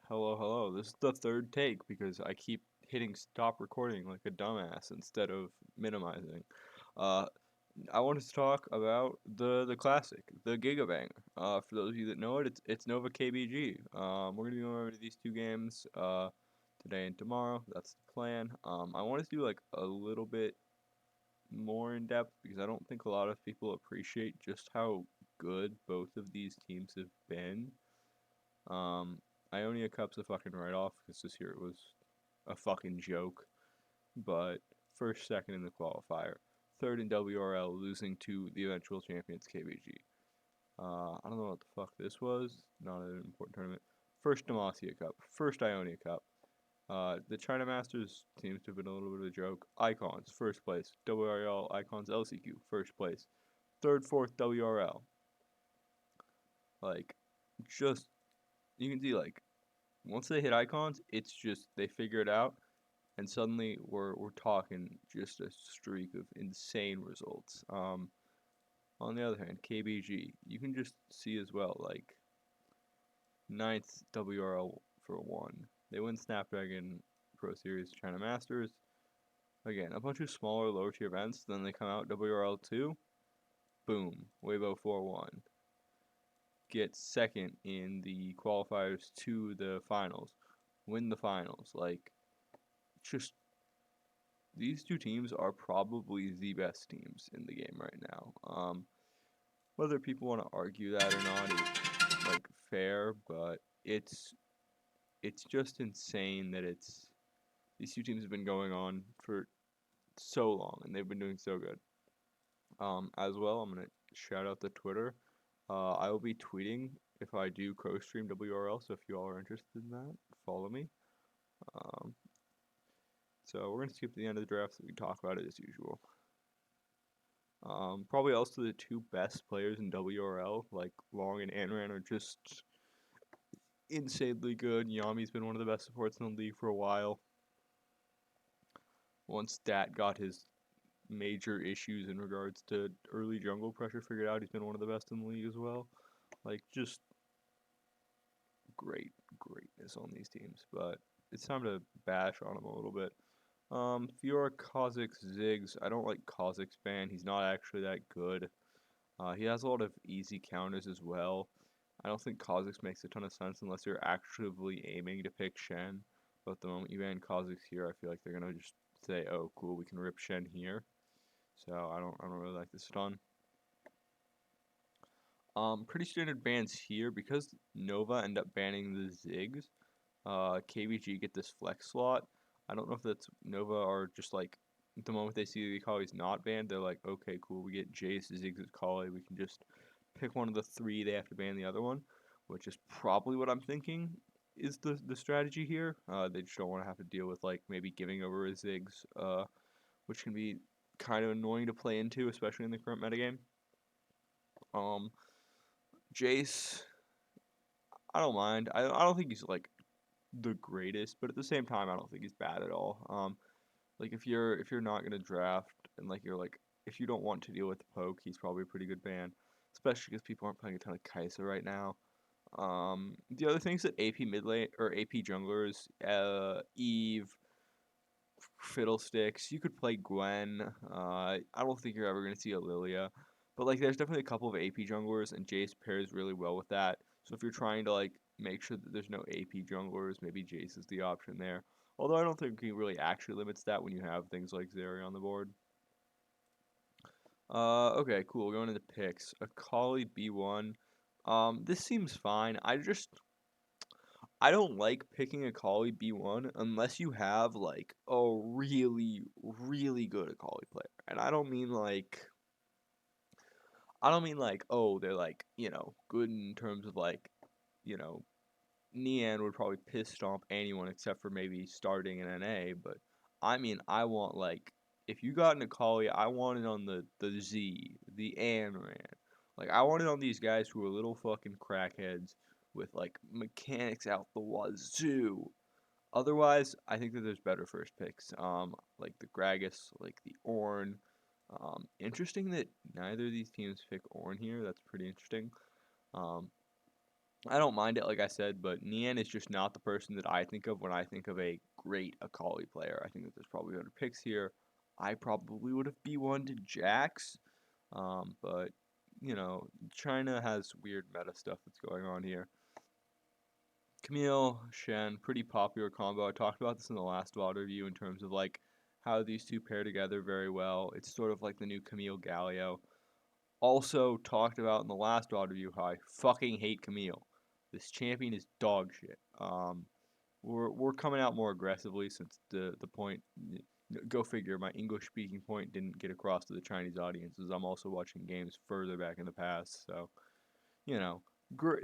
Hello, hello. This is the third take because I keep hitting stop recording like a dumbass instead of minimizing. Uh, I wanted to talk about the classic, the Gigabanger. For those of you that know it, it's Nova KBG. We're gonna be going over these two games today and tomorrow. That's the plan. I want to do like a little bit more in depth because I don't think a lot of people appreciate just how good both of these teams have been. Um, Ionia Cup's a fucking write-off because this year it was a fucking joke. But first, second in the qualifier, third in WRL, losing to the eventual champions KBG. I don't know what the fuck this was. Not an important tournament. First Demacia Cup, first Ionia Cup. The China Masters seems to have been a little bit of a joke. Icons, first place. WRL Icons LCQ, first place. Third, fourth WRL. Like, just you can see like once they hit icons, it's just they figure it out, and suddenly we're talking just a streak of insane results. On the other hand, KBG, you can just see as well, like ninth WRL for one. They win Snapdragon Pro Series China Masters. Again, a bunch of smaller, lower tier events. Then they come out WRL2. Boom, Weibo 4-1. Get second in the qualifiers to the finals. Win the finals. Like, just these two teams are probably the best teams in the game right now. Whether people want to argue that or not is like fair, but it's just insane that it's these two teams have been going on for so long and they've been doing so good. As well, I'm gonna shout out the Twitter. I will be tweeting if I do co-stream WRL, so if you all are interested in that, follow me. Um, so we're gonna skip to the end of the draft so we can talk about it as usual. Probably also the two best players in WRL, like Long and Anran, are just insanely good. Yami's been one of the best supports in the league for a while. Once Stat got his major issues in regards to early jungle pressure figured out, he's been one of the best in the league as well. Like, just greatness on these teams. But it's time to bash on him a little bit. Fiora Kha'Zix Ziggs. I don't like Kha'Zix ban. He's not actually that good. He has a lot of easy counters as well. I don't think Kha'Zix makes a ton of sense unless you're actively aiming to pick Shen. But the moment you ban Kha'Zix here, I feel like they're gonna just say, "Oh, cool, we can rip Shen here." So I don't really like this a ton. Pretty standard bans here because Nova end up banning the Ziggs. KBG get this flex slot. I don't know if that's Nova or just like the moment they see the Akali's not banned, they're like, okay, cool, we get Jace, Ziggs, Akali, we can just pick one of the three, they have to ban the other one, which is probably what I'm thinking is the strategy here. They just don't want to have to deal with like maybe giving over a Ziggs, which can be kind of annoying to play into, especially in the current metagame. Um, Jace, I don't mind. I don't think he's like the greatest, but at the same time, I don't think he's bad at all. Like if you're not gonna draft and like you're like if you don't want to deal with the poke, he's probably a pretty good ban, especially because people aren't playing a ton of Kai'Sa right now. The other things that AP mid lane or AP junglers, Eve, Fiddlesticks, you could play Gwen. I don't think you're ever gonna see a Lilia, but like there's definitely a couple of AP junglers, and Jace pairs really well with that. So if you're trying to like make sure that there's no AP junglers, maybe Jace is the option there. Although I don't think he really actually limits that when you have things like Zeri on the board. Okay, cool. Going into picks. Akali B1. This seems fine. I don't like picking Akali B1 unless you have like a really good Akali player. And I don't mean like oh they're like, good in terms of like, you know, Nian would probably piss stomp anyone except for maybe starting in NA, but I mean I want like if you got an Akali, I want it on the Z, the Anran. Like I want it on these guys who are little fucking crackheads with like mechanics out the wazoo. Otherwise, I think that there's better first picks. Like the Gragas, like the Ornn. Interesting that neither of these teams pick Ornn here. That's pretty interesting. Um, I don't mind it, like I said, but Nian is just not the person that I think of when I think of a great Akali player. I think that there's probably other picks here. I probably would have B1 to Jax, but China has weird meta stuff that's going on here. Camille, Shen, pretty popular combo. I talked about this in the last VOD review in terms of like how these two pair together very well. It's sort of like the new Camille Galio. Also talked about in the last VOD review how I fucking hate Camille. This champion is dog shit. We're coming out more aggressively since the point. Go figure. My English speaking point didn't get across to the Chinese audiences. I'm also watching games further back in the past, so you know,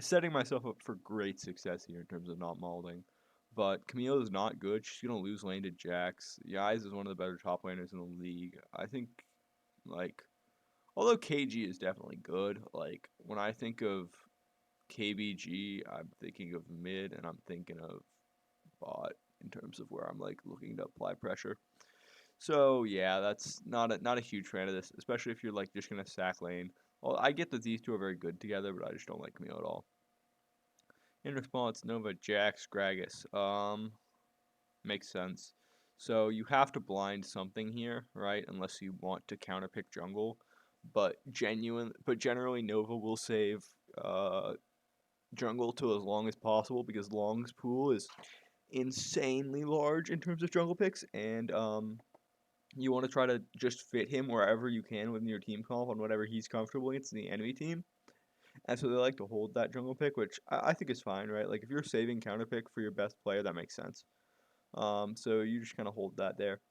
setting myself up for great success here in terms of not mauling. But Camille is not good. She's gonna lose lane to Jax. Yais is one of the better top laners in the league. I think, like, although KG is definitely good. Like when I think of KBG, I'm thinking of mid, and I'm thinking of bot in terms of where I'm like looking to apply pressure. So yeah, that's not a huge fan of this, especially if you're like just gonna sack lane. Well, I get that these two are very good together, but I just don't like Camille at all. In response, Nova, Jax, Gragas. Makes sense. So you have to blind something here, right? Unless you want to counterpick jungle. But generally Nova will save jungle to as long as possible because Long's pool is insanely large in terms of jungle picks, and you want to try to just fit him wherever you can within your team comp on whatever he's comfortable against in the enemy team. And so they like to hold that jungle pick, which I think is fine, right? Like if you're saving counter pick for your best player, that makes sense. So you just kind of hold that there.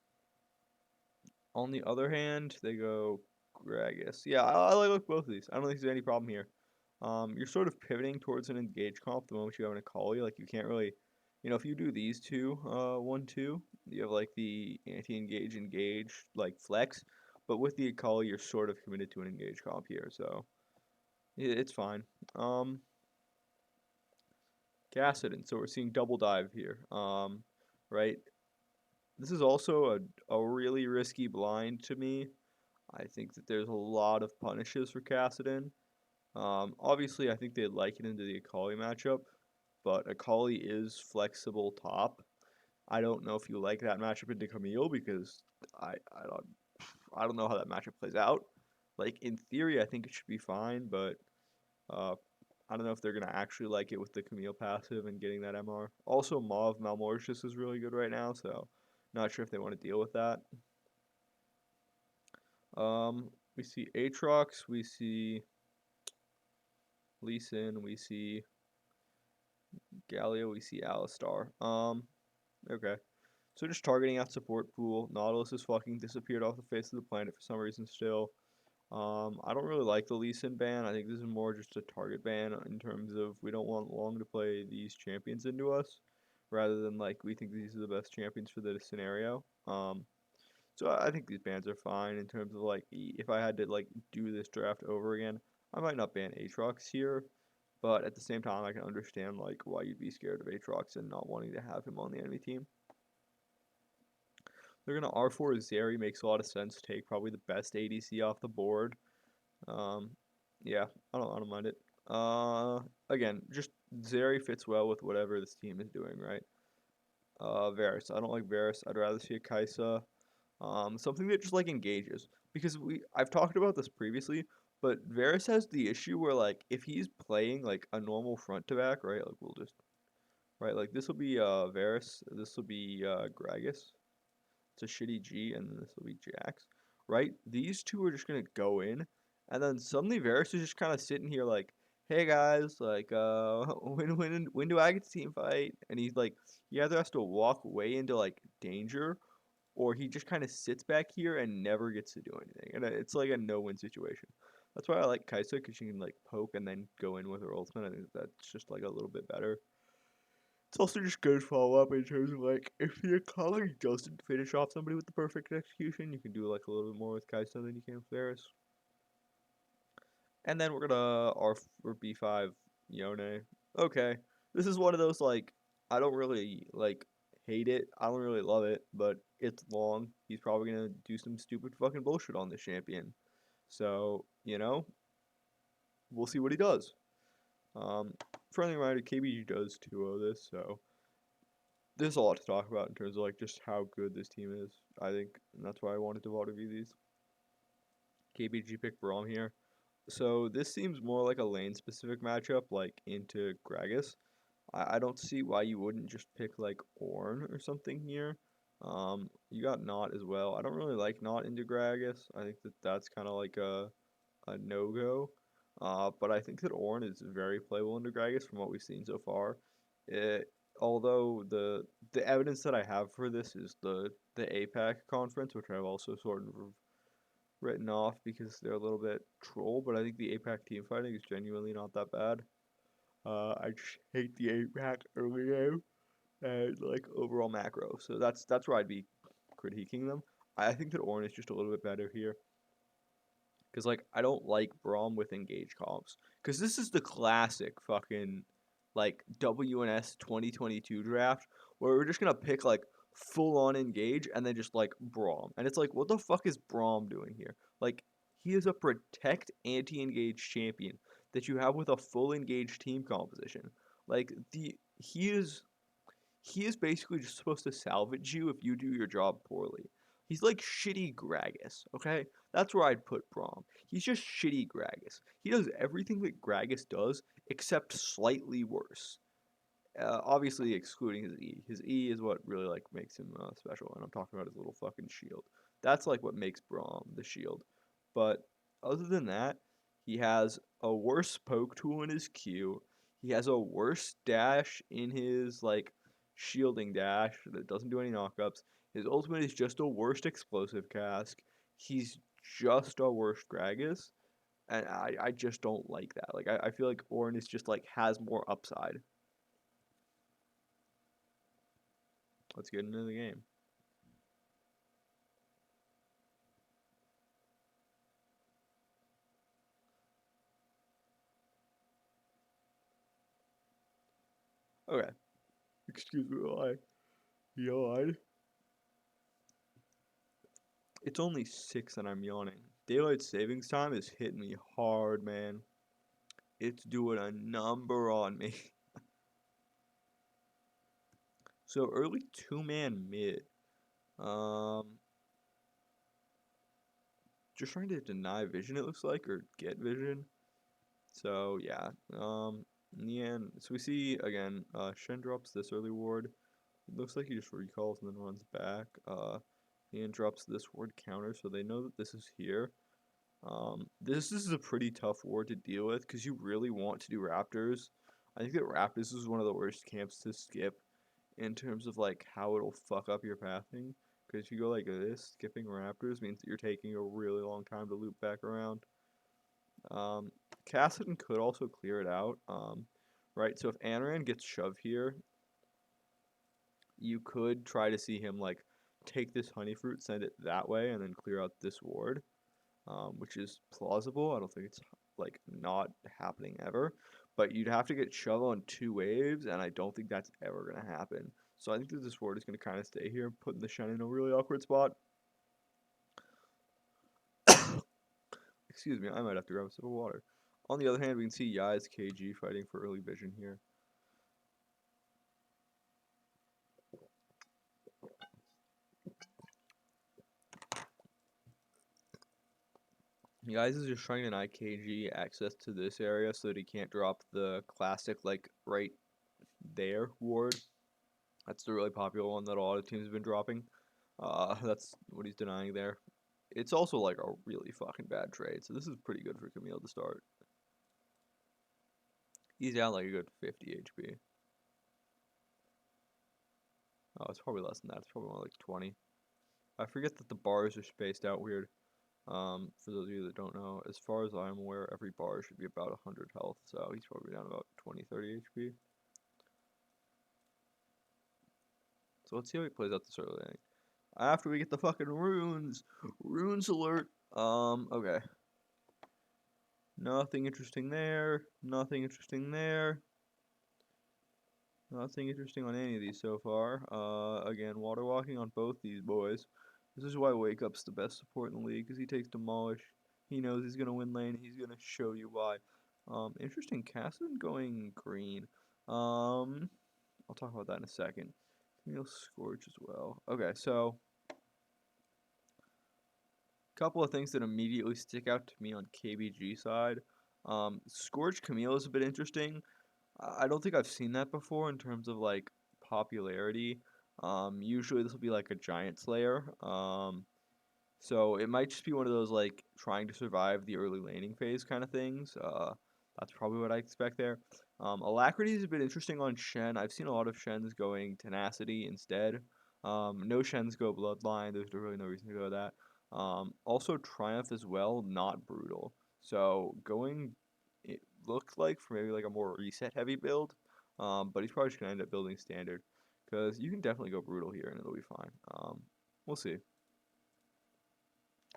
On the other hand, they go Gragas. Yeah, I like both of these. I don't think there's any problem here. You're sort of pivoting towards an engage comp the moment you have an Akali. Like you can't really, if you do these two, 1-2, you have like the anti-engage engage like flex, but with the Akali, you're sort of committed to an engage comp here, so it's fine. Kassadin. So we're seeing double dive here. Right. This is also a really risky blind to me. I think that there's a lot of punishes for Kassadin. Obviously, I think they'd like it into the Akali matchup, but Akali is flexible top. I don't know if you like that matchup into Camille because I I don't I don't know how that matchup plays out. Like in theory, I think it should be fine, but uh, I don't know if they're gonna actually like it with the Camille passive and getting that MR. Also, Mauve Malmortius is really good right now, so not sure if they want to deal with that. We see Aatrox, we see Lee Sin, we see Galio, we see Alistar. Okay. So just targeting out support pool. Nautilus has fucking disappeared off the face of the planet for some reason still. I don't really like the Lee Sin ban. I think this is more just a target ban in terms of we don't want Long to play these champions into us, rather than like we think these are the best champions for the scenario. So I think these bans are fine in terms of like if I had to like do this draft over again, I might not ban Aatrox here, but at the same time I can understand like why you'd be scared of Aatrox and not wanting to have him on the enemy team. They're gonna R4 Zeri, makes a lot of sense. Take probably the best ADC off the board. Um, yeah, I don't mind it. Again, just Zeri fits well with whatever this team is doing, right? Varus. I don't like Varus. I'd rather see a Kaisa. Something that just like engages because I've talked about this previously, but Varus has the issue where like if he's playing like a normal front to back, right? Like we'll just right like this will be Varus, this will be Gragas. It's a shitty G, and then this will be Jax, right? These two are just gonna go in, and then suddenly Varus is just kind of sitting here like, "Hey guys, like, when do I get to team fight?" And he's like, he either has to walk way into like danger, or he just kind of sits back here and never gets to do anything, and it's like a no-win situation. That's why I like Kaisa because she can like poke and then go in with her ultimate. I think that's just like a little bit better. It's also just good follow up in terms of like if your color doesn't finish off somebody with the perfect execution, you can do like a little bit more with Kaisa than you can with Varus. And then we're gonna R or B5 Yone. Okay, this is one of those like I don't really like hate it. I don't really love it, but it's long. He's probably gonna do some stupid fucking bullshit on this champion. So we'll see what he does. Friendly reminder, KBG does 2-0 this, so there's a lot to talk about in terms of like just how good this team is, I think, and that's why I wanted to review these. KBG picked Braum here. So this seems more like a lane-specific matchup, like into Gragas. I don't see why you wouldn't just pick like Ornn or something here. You got Not as well. I don't really like Not into Gragas. I think that that's kind of like a no-go. But I think that Ornn is very playable into Gragas from what we've seen so far. It, although the evidence that I have for this is the APAC conference, which I've also sort of written off because they're a little bit troll, but I think the APAC team fighting is genuinely not that bad. I just hate the APAC early game and like overall macro, so that's where I'd be critiquing them. I think that Ornn is just a little bit better here. Because, like, I don't like Braum with engage comps. Because this is the classic fucking, like, WNS 2022 draft where we're just going to pick, like, full on engage and then just, like, Braum. And it's like, what the fuck is Braum doing here? Like, he is a protect anti engage champion that you have with a full engage team composition. Like, he is basically just supposed to salvage you if you do your job poorly. He's like shitty Gragas, okay? That's where I'd put Braum. He's just shitty Gragas. He does everything that Gragas does, except slightly worse. Obviously excluding his E. His E is what really like makes him special, and I'm talking about his little fucking shield. That's like what makes Braum the shield. But other than that, he has a worse poke tool in his Q. He has a worse dash in his like shielding dash that doesn't do any knockups. His ultimate is just a worst explosive cask. He's just a worse Gragas, and I just don't like that. Like I feel like Ornn is just like has more upside. Let's get into the game. Okay. Excuse me while I yawn. It's only 6 and I'm yawning. Daylight savings time is hitting me hard, man. It's doing a number on me. So early 2-man mid. Um, just trying to deny vision, it looks like, or get vision. So yeah. In the end, so we see again. Shen drops this early ward. It looks like he just recalls and then runs back. Ian drops this ward counter, so they know that this is here. This is a pretty tough ward to deal with because you really want to do Raptors. I think that Raptors is one of the worst camps to skip in terms of like how it'll fuck up your pathing. Because if you go like this, skipping Raptors means that you're taking a really long time to loop back around. Um, Kassadin could also clear it out. Right, so if Anran gets shoved here, you could try to see him like take this honey fruit, send it that way, and then clear out this ward, which is plausible. I don't think it's like not happening ever, but you'd have to get Shovel on 2 waves, and I don't think that's ever gonna happen. So I think that this ward is gonna kind of stay here, putting the Shen in a really awkward spot. Excuse me, I might have to grab a sip of water. On the other hand, we can see Yai's KG fighting for early vision here. Guys is just trying to deny KG access to this area so that he can't drop the classic, like, right there ward. That's the really popular one that a lot of teams have been dropping. That's what he's denying there. It's also, like, a really fucking bad trade, so this is pretty good for Camille to start. He's down, like, a good 50 HP. Oh, it's probably less than that. It's probably more like 20. I forget that the bars are spaced out weird. For those of you that don't know, as far as I'm aware, every bar should be about 100 health, so he's probably down about 20, 30 HP. So let's see how he plays out this early inning. After we get the fucking runes! Runes alert! Okay. Nothing interesting there. Nothing interesting there. Nothing interesting on any of these so far. Again, water walking on both these boys. This is why Wake Up's the best support in the league, because he takes Demolish. He knows he's going to win lane. He's going to show you why. Interesting. Cassidon going green. Um, I'll talk about that in a second. Camille Scorch as well. Okay, so couple of things that immediately stick out to me on KBG side. Scorch Camille is a bit interesting. I don't think I've seen that before in terms of like popularity. Usually this will be like a giant slayer. So it might just be one of those like trying to survive the early laning phase kind of things. That's probably what I expect there. Alacrity is a bit interesting on Shen. I've seen a lot of Shens going Tenacity instead. No Shens go Bloodline. There's really no reason to go that. Also Triumph as well, not Brutal. So going, it looked like for maybe like a more reset heavy build. But he's probably just gonna end up building Standard because you can definitely go Brutal here and it'll be fine. We'll see.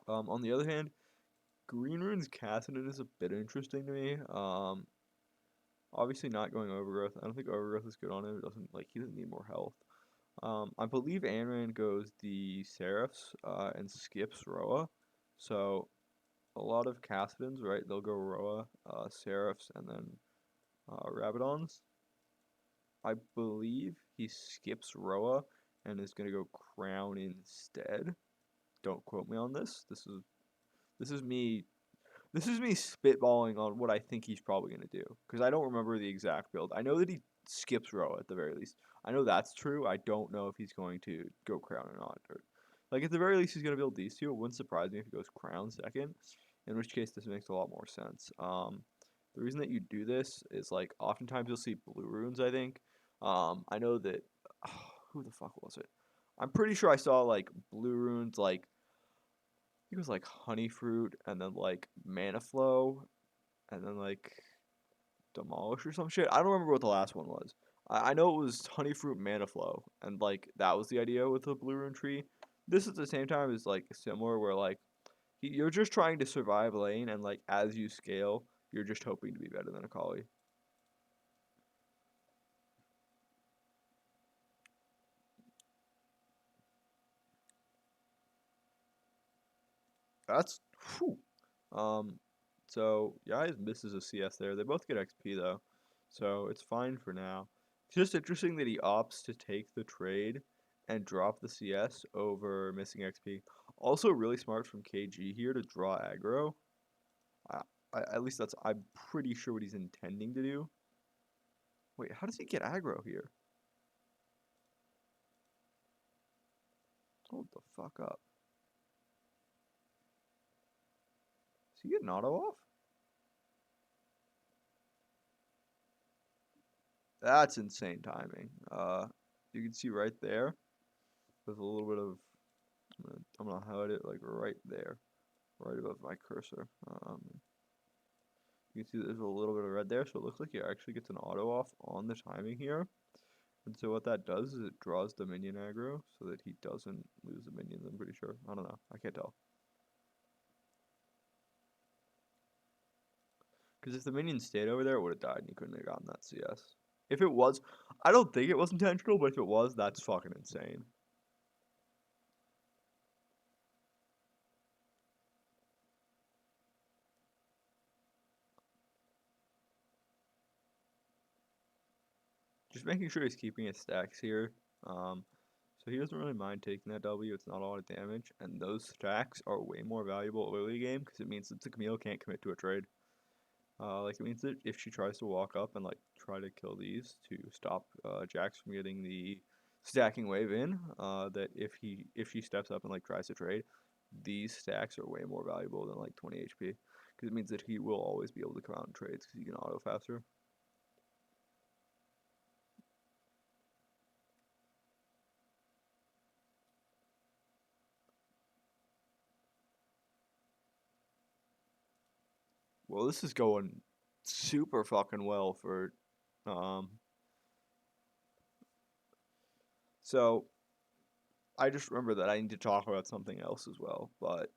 On the other hand, Green Rune's Cassidon is a bit interesting to me. Obviously not going Overgrowth. I don't think Overgrowth is good on him. It doesn't like he doesn't need more health. I believe Anran goes the Seraphs and skips Roa. So a lot of Cassidons, right? They'll go Roa, Seraphs, and then Rabadons. I believe he skips Roa and is gonna go Crown instead. Don't quote me on this. This is me This is me spitballing on what I think he's probably going to do because I don't remember the exact build. I know that he skips row at the very least. I know that's true. I don't know if he's going to go crown or not. Or, like at the very least, he's going to build these two. It wouldn't surprise me if he goes crown second, in which case this makes a lot more sense. The reason that you do this is like oftentimes you'll see blue runes. I think. I know that. Who the fuck was it? I'm pretty sure I saw like blue runes like think it was like honey fruit and then like mana flow and then like demolish or some shit. I don't remember what the last one was. I know it was honey fruit mana flow and like that was the idea with the blue rune tree. This at the same time is like similar where like you're just trying to survive lane and like as you scale you're just hoping to be better than a collie. That's whew. Um, so Yai's misses a CS there. They both get XP though, so it's fine for now. It's just interesting that he opts to take the trade and drop the CS over missing XP. Also, really smart from KG here to draw aggro. I, at least that's I'm pretty sure what he's intending to do. Wait, how does he get aggro here? Hold the fuck up. Is he getting auto off? That's insane timing. You can see right there. There's a little bit of I'm gonna highlight it like right there, right above my cursor. You can see there's a little bit of red there, so it looks like he actually gets an auto off on the timing here. And so what that does is it draws the minion aggro so that he doesn't lose the minions, I'm pretty sure. I don't know. I can't tell. Because if the minion stayed over there, it would have died and he couldn't have gotten that CS. If it was, I don't think it was intentional, but if it was, that's fucking insane. Just making sure he's keeping his stacks here. So he doesn't really mind taking that W. It's not a lot of damage, and those stacks are way more valuable early game because it means that the Camille can't commit to a trade. Like it means that if she tries to walk up and like try to kill these to stop Jax from getting the stacking wave in, that if she steps up and like tries to trade, these stacks are way more valuable than like 20 HP because it means that he will always be able to come out in trades because he can auto faster. Well, this is going super fucking well for um so I just remember that I need to talk about something else as well, but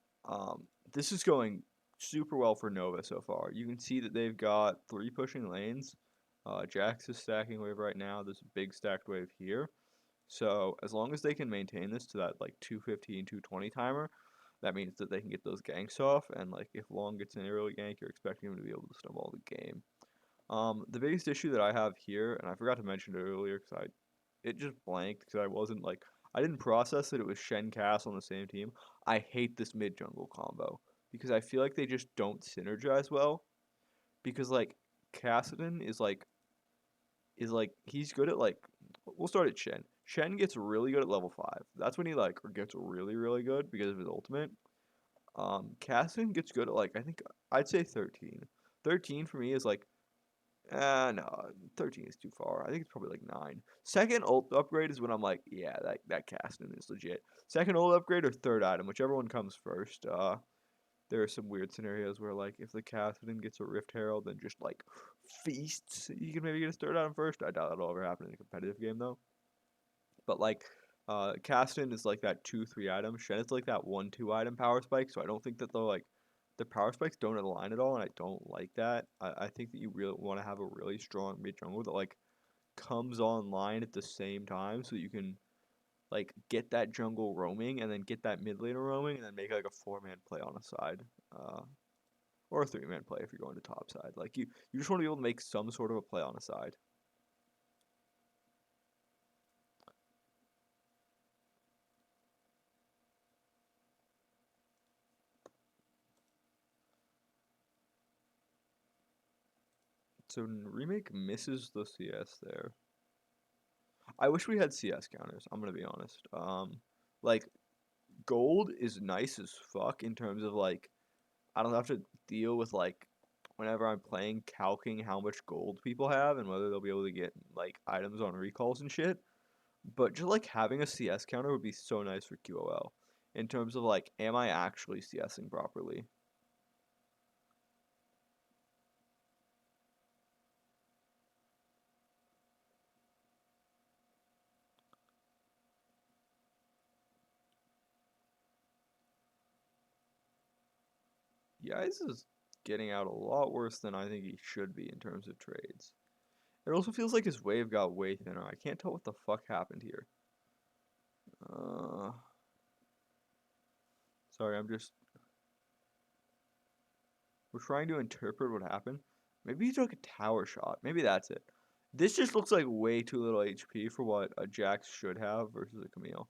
this is going super well for Nova so far. You can see that they've got 3 pushing lanes. Jax is stacking wave right now. There's a big stacked wave here. So as long as they can maintain this to that like 215, 220 timer, that means that they can get those ganks off, and like if Long gets an aerial gank, you're expecting him to be able to snowball the game. The biggest issue that I have here, and I forgot to mention it earlier because it just blanked because I didn't process that it was Shen Cass on the same team. I hate this mid jungle combo because I feel like they just don't synergize well. Because like Cassidon is like he's good at like we'll start at Shen. Shen gets really good at level 5. That's when he like gets really really good because of his ultimate. Cassidon gets good at like I think I'd say 13. 13 for me is like no, 13 is too far. I think it's probably like 9. Second ult upgrade is when I'm like, yeah, that Caston is legit. Second ult upgrade or third item, whichever one comes first. There are some weird scenarios where like if the Caston gets a Rift Herald and just like feasts, you can maybe get a third item first. I doubt that'll ever happen in a competitive game though. But like Caston is like that 2-3 item. Shen is like that 1-2 item power spike, so I don't think that the power spikes don't align at all, and I don't like that. I think that you really want to have a really strong mid jungle that like comes online at the same time so that you can like get that jungle roaming and then get that mid laner roaming and then make like a 4-man play on a side. Uh, or a 3-man play if you're going to top side. Like you just want to be able to make some sort of a play on a side. So remake misses the CS there. I wish we had CS counters. I'm gonna be honest. Like gold is nice as fuck in terms of like I don't have to deal with like whenever I'm playing calcing how much gold people have and whether they'll be able to get like items on recalls and shit. But just like having a CS counter would be so nice for QOL in terms of like am I actually CSing properly? Yeah, this is getting out a lot worse than I think he should be in terms of trades. It also feels like his wave got way thinner. I can't tell what the fuck happened here. Uh, sorry, we're trying to interpret what happened. Maybe he took a tower shot. Maybe that's it. This just looks like way too little HP for what a Jax should have versus a Camille.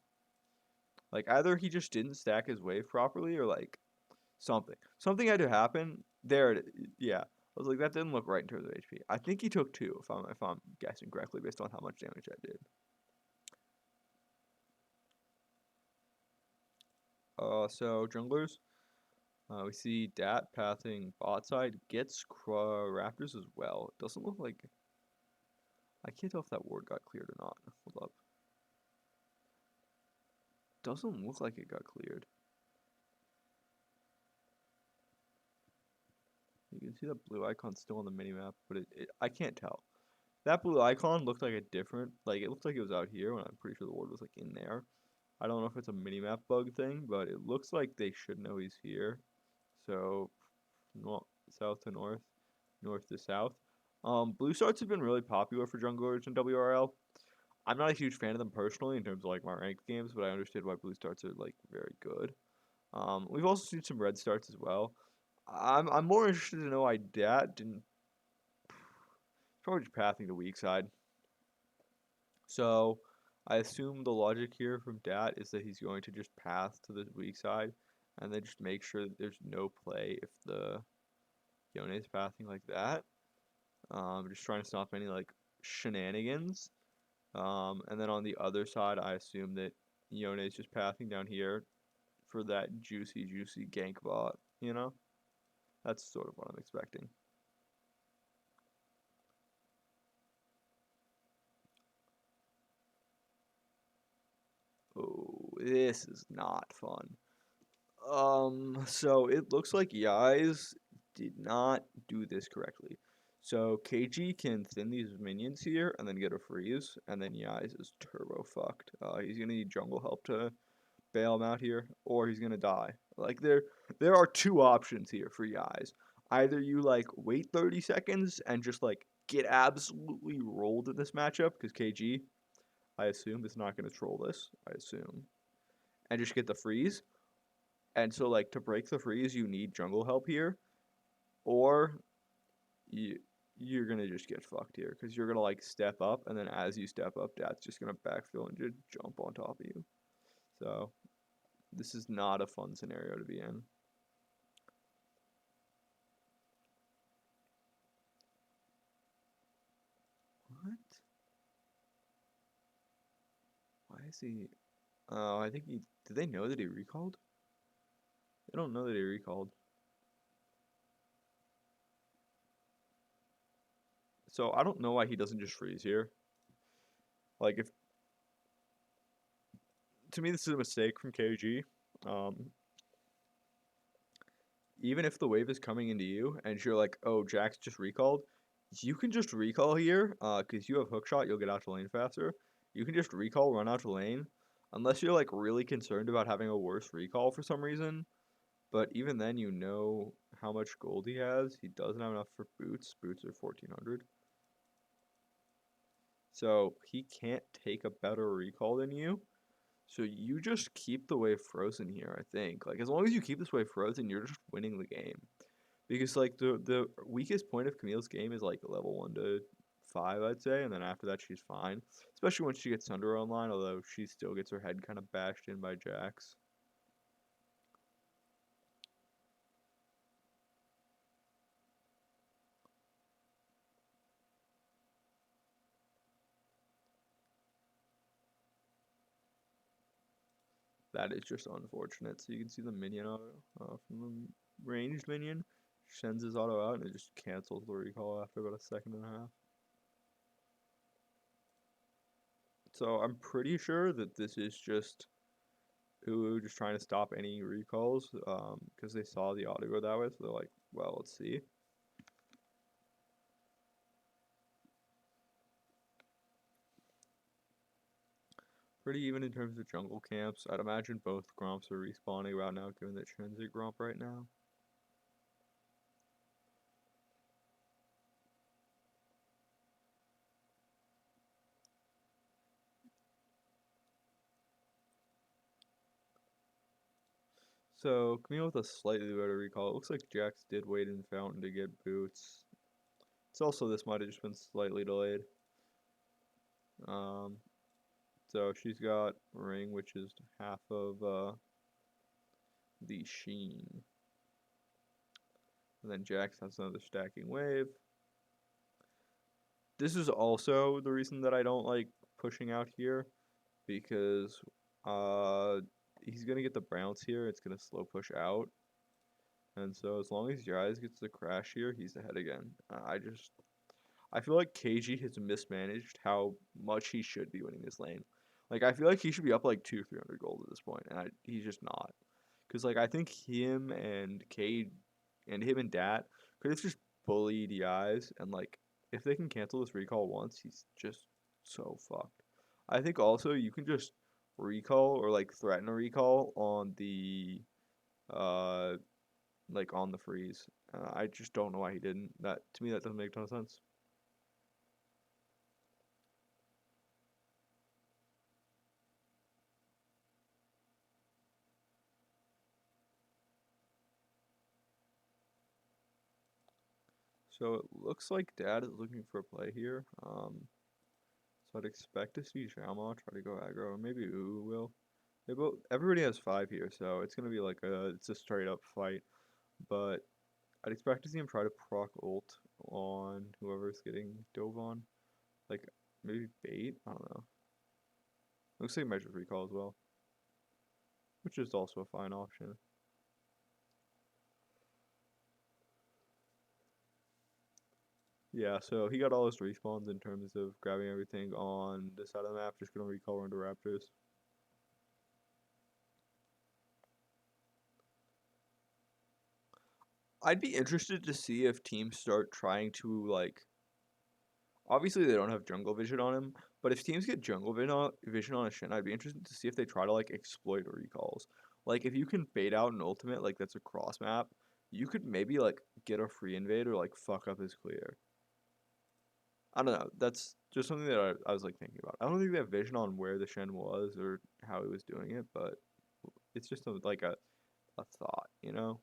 Like either he just didn't stack his wave properly or like something. Something had to happen. Yeah. I was like, that didn't look right in terms of HP. I think he took 2 if I'm guessing correctly based on how much damage I did. So junglers, we see Dat pathing bot side gets Raptors as well. It doesn't look like I can't tell if that ward got cleared or not. Hold up. Doesn't look like it got cleared. You can see that blue icon still on the minimap, but I can't tell. That blue icon looked like a different, like it looked like it was out here when I'm pretty sure the ward was like in there. I don't know if it's a minimap bug thing, but it looks like they should know he's here. So, south to north, north to south. Blue starts have been really popular for junglers in WRL. I'm not a huge fan of them personally in terms of like my ranked games, but I understand why blue starts are like very good. We've also seen some red starts as well. I'm more interested to know why Dat didn't probably just pathing the weak side. So I assume the logic here from Dat is that he's going to just path to the weak side and then just make sure that there's no play if the Yone is pathing like that. Just trying to stop any like shenanigans. And then on the other side, I assume that Yone is just pathing down here for that juicy gank bot. You know, that's sort of what I'm expecting. Oh, this is not fun. So it looks like Yais did not do this correctly. So KG can thin these minions here and then get a freeze, and then Yais is turbo fucked. He's gonna need jungle help to bail him out here, or he's gonna die. Like there are 2 options here for Yais. Either you like wait 30 seconds and just like get absolutely rolled in this matchup, because KG, I assume, is not gonna troll this. I assume, and just get the freeze, And so like to break the freeze, you need jungle help here, or you you're gonna just get fucked here because you're gonna like step up, and then as you step up, Dad's just gonna backfill and just jump on top of you. So this is not a fun scenario to be in. What? Why is he? Oh, I think he. Did they know that he recalled? They don't know that he recalled. So I don't know why he doesn't just freeze here. Like if to me this is a mistake from KG. Um, Even if the wave is coming into you and you're like, oh, Jack's just recalled, you can just recall here, because you have hookshot, you'll get out to lane faster. You can just recall, run out to lane, unless you're like really concerned about having a worse recall for some reason. But even then, you know how much gold he has. He doesn't have enough for boots. Boots are 1400. So he can't take a better recall than you. So you just keep the wave frozen here, I think. Like as long as you keep this wave frozen, you're just winning the game. Because like the weakest point of Camille's game is like level 1 to 5, I'd say, and then after that she's fine. Especially when she gets Thunder online, although she still gets her head kind of bashed in by Jax. That is just unfortunate. So you can see the minion auto from the ranged minion. Sends his auto out and it just cancels the recall after about a second and a half. So I'm pretty sure that this is just Ulu just trying to stop any recalls because they saw the auto go that way. So they're like, well, let's see. Pretty even in terms of jungle camps. I'd imagine both Gromps are respawning right now, given that Shen's a Gromp right now. So, Camille with a slightly better recall. It looks like Jax did wait in Fountain to get boots. It's also, this might have just been slightly delayed. Um, so she's got Ring, which is half of the Sheen. And then Jax has another stacking wave. This is also the reason that I don't like pushing out here, because he's gonna get the bounce here. It's gonna slow push out, and so as long as Jaiz gets the crash here, he's ahead again. I feel like KG has mismanaged how much he should be winning this lane. Like I feel like he should be up like 200-300 gold at this point, and he's just not. Cause like I think him and Cade and him and Dat could have just bullied Yais, and like if they can cancel this recall once, he's just so fucked. I think also you can just recall or like threaten a recall on the uh like on the freeze. I just don't know why he didn't. That to me that doesn't make a ton of sense. So it looks like Dad is looking for a play here. So I'd expect to see Xiaoma try to go aggro, or maybe Uu will. Everybody has 5 here, so it's gonna be like it's a straight up fight. But I'd expect to see him try to proc ult on whoever's getting dove on. Like maybe bait? I don't know. Looks like measures recall as well, which is also a fine option. Yeah, so he got all his respawns in terms of grabbing everything on this side of the map, just gonna recall into Raptors. I'd be interested to see if teams start trying to like. Obviously, they don't have jungle vision on him, but if teams get jungle vision on a Shen, I'd be interested to see if they try to like exploit recalls. Like if you can bait out an ultimate like that's a cross map, you could maybe like get a free invade or like fuck up his clear. I don't know. That's just something that I was like thinking about. I don't think they have vision on where the Shen was or how he was doing it, but it's just like a a thought, you know?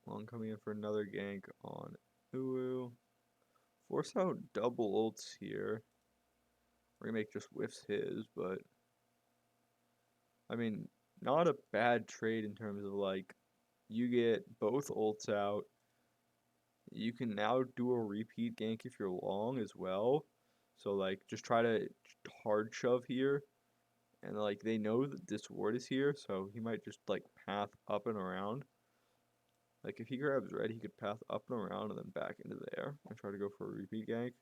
Long coming in for another gank on Uwu. Force out double ults here. Remake just whiffs his, but I mean, not a bad trade in terms of like you get both ults out. You can now do a repeat gank if you're long as well. So like just try to hard shove here. And like they know that this ward is here, so he might just like path up and around. Like if he grabs red, he could path up and around and then back into there and try to go for a repeat gank.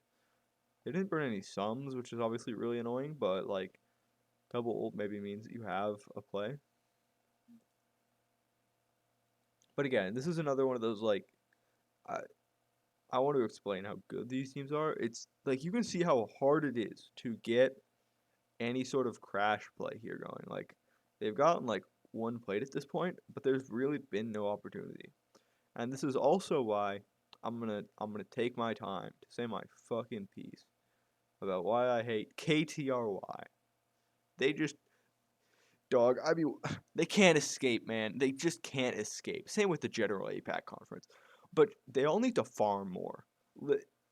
They didn't burn any sums, which is obviously really annoying, but like double ult maybe means that you have a play. But again, this is another one of those like I I want to explain how good these teams are. It's like you can see how hard it is to get any sort of crash play here going. Like they've gotten like one plate at this point, but there's really been no opportunity. And this is also why I'm gonna take my time to say my fucking piece about why I hate KTRY. They just dog. I mean, they can't escape, man. They just can't escape. Same with the general APAC conference, but they all need to farm more.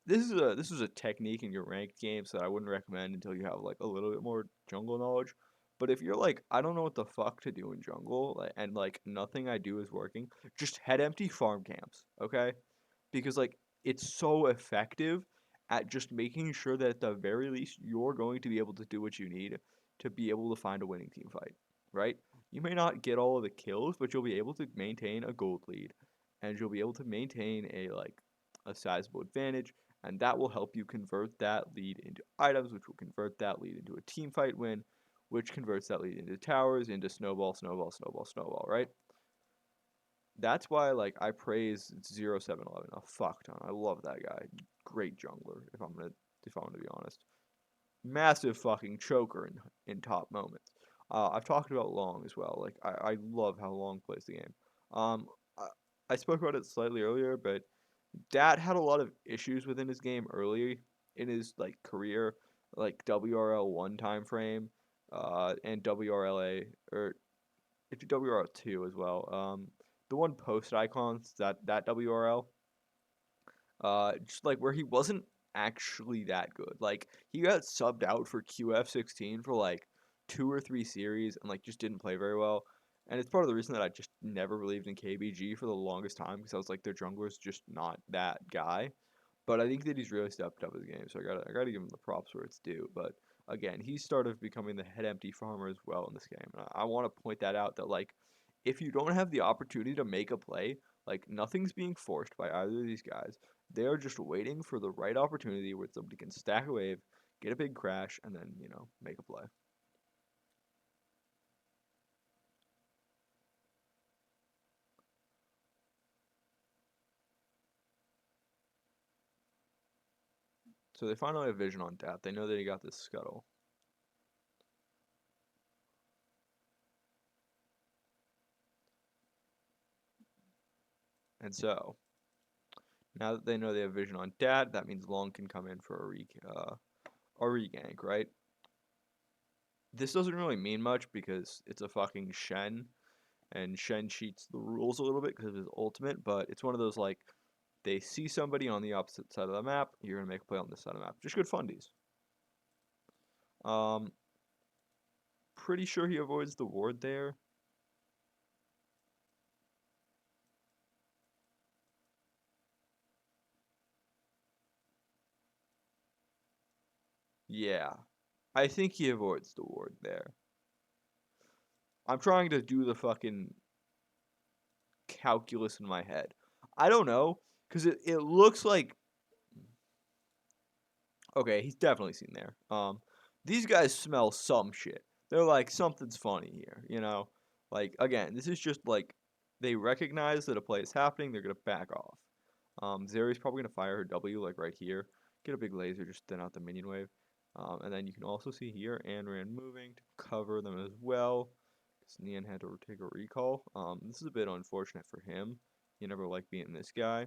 This is a technique in your ranked games that I wouldn't recommend until you have like a little bit more jungle knowledge. But if you're like, I don't know what the fuck to do in jungle, and like nothing I do is working, just head empty farm camps, okay? Because like it's so effective at just making sure that at the very least you're going to be able to do what you need to be able to find a winning team fight, right? You may not get all of the kills, but you'll be able to maintain a gold lead and you'll be able to maintain a sizable advantage, and that will help you convert that lead into items, which will convert that lead into a team fight win, which converts that lead into towers, into snowball, snowball, snowball, snowball, right? That's why like I praise 0711 a fuck ton. I love that guy. Great jungler, if I'm gonna be honest. Massive fucking choker in top moments. I've talked about Long as well. Like I love how Long plays the game. Um, I, I spoke about it slightly earlier, but Dad had a lot of issues within his game early in his like career, like WRL1 time frame, and WRLA or if WRL2 as well. The one post icons that WRL, just like where he wasn't actually that good. Like he got subbed out for QF16 for like 2 or 3 series and like just didn't play very well. And it's part of the reason that I just never believed in KBG for the longest time because I was like their jungler's just not that guy. But I think that he's really stepped up his game, so I gotta give him the props where it's due. But again, he started becoming the head empty farmer as well in this game. And I want to point that out that like if you don't have the opportunity to make a play, like nothing's being forced by either of these guys. They are just waiting for the right opportunity where somebody can stack a wave, get a big crash, and then, make a play. So they finally have vision on tap. They know that he got this scuttle. And so, now that they know they have vision on dad, that means Long can come in for a regank, right? This doesn't really mean much because it's a fucking Shen, and Shen cheats the rules a little bit because of his ultimate, but it's one of those like they see somebody on the opposite side of the map, you're gonna make a play on this side of the map. Just good fundies. Um, pretty sure he avoids the ward there. Yeah, I think he avoids the ward there. I'm trying to do the fucking calculus in my head. I don't know, because it looks like okay, he's definitely seen there. These guys smell some shit. They're like something's funny here, you know. Like again, this is just like they recognize that a play is happening. They're gonna back off. Zeri's probably gonna fire her W like right here. Get a big laser, just thin out the minion wave. And then you can also see here Anran moving to cover them as well. Because Nian had to take a recall. This is a bit unfortunate for him. You never like being this guy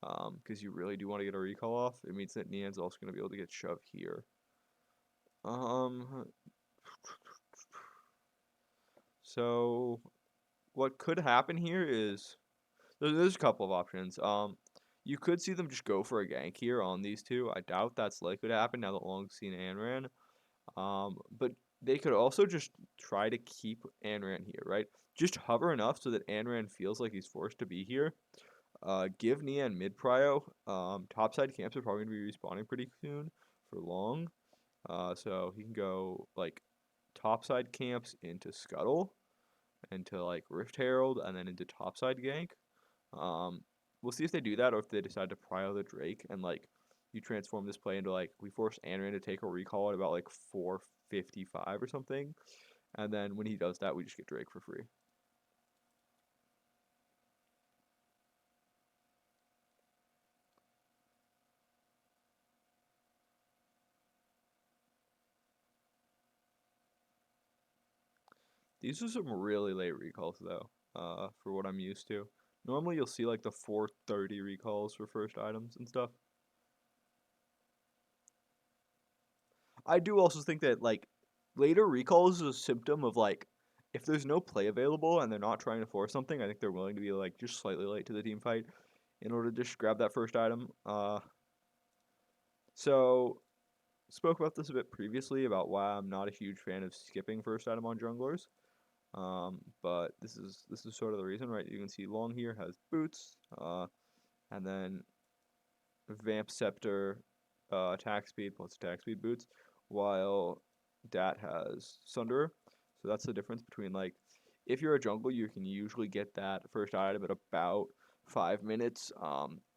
because you really do want to get a recall off. It means that Nian's also going to be able to get shoved here. Um, so what could happen here is there's a couple of options. You could see them just go for a gank here on these two. I doubt that's likely to happen now that Long's seen Anran. But they could also just try to keep Anran here, right? Just hover enough so that Anran feels like he's forced to be here. Give Nian mid prio. Topside camps are probably gonna be respawning pretty soon for Long. So he can go like topside camps into Scuttle, into like Rift Herald, and then into topside gank. Um, we'll see if they do that or if they decide to prio the Drake and like you transform this play into like we force Anran to take a recall at about like 455 or something, and then when he does that, we just get Drake for free. These are some really late recalls though, for what I'm used to. Normally you'll see like the 430 recalls for first items and stuff. I do also think that like later recalls is a symptom of like if there's no play available and they're not trying to force something, I think they're willing to be like just slightly late to the team fight in order to just grab that first item. So spoke about this a bit previously about why I'm not a huge fan of skipping first item on junglers. But this is sort of the reason, right? You can see Long here has boots, and then Vamp Scepter, attack speed plus attack speed boots, while Dat has Sunderer. So that's the difference between like if you're a jungle, you can usually get that first item at about 5 minutes.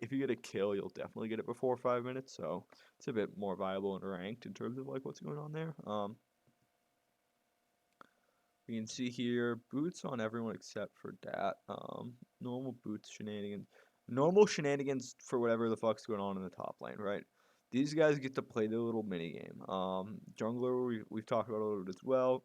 If you get a kill, you'll definitely get it before 5 minutes. So it's a bit more viable and ranked in terms of like what's going on there. We can see here boots on everyone except for Dat. Normal boots shenanigans. Normal shenanigans for whatever the fuck's going on in the top lane, right? These guys get to play their little mini game. Jungler we've talked about a little bit as well.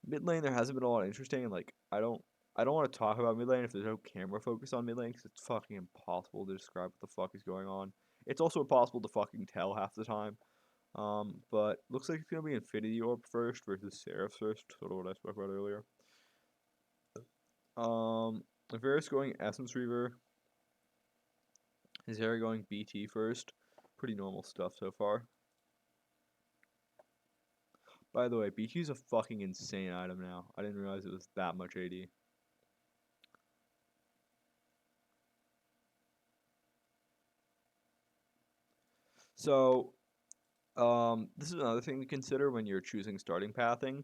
Mid lane there hasn't been a lot of interesting, and like I don't want to talk about mid lane if there's no camera focus on mid lane because it's fucking impossible to describe what the fuck is going on. It's also impossible to fucking tell half the time. But looks like it's gonna be Infinity Orb first versus Seraph first, sort of what I spoke about earlier. Varus going Essence Reaver. His Harry going BT first. Pretty normal stuff so far. By the way, BT is a fucking insane item now. I didn't realize it was that much AD. So, this is another thing to consider when you're choosing starting pathing.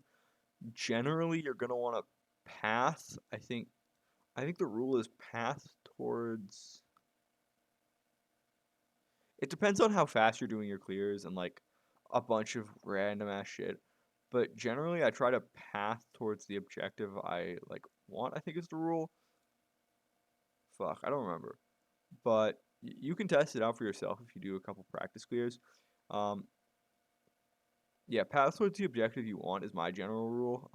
Generally, you're gonna want to path. I think the rule is path towards. It depends on how fast you're doing your clears and like a bunch of random ass shit. But generally, I try to path towards the objective I like want. I think is the rule. Fuck, I don't remember. But you can test it out for yourself if you do a couple practice clears. Um, yeah, path towards the objective you want is my general rule.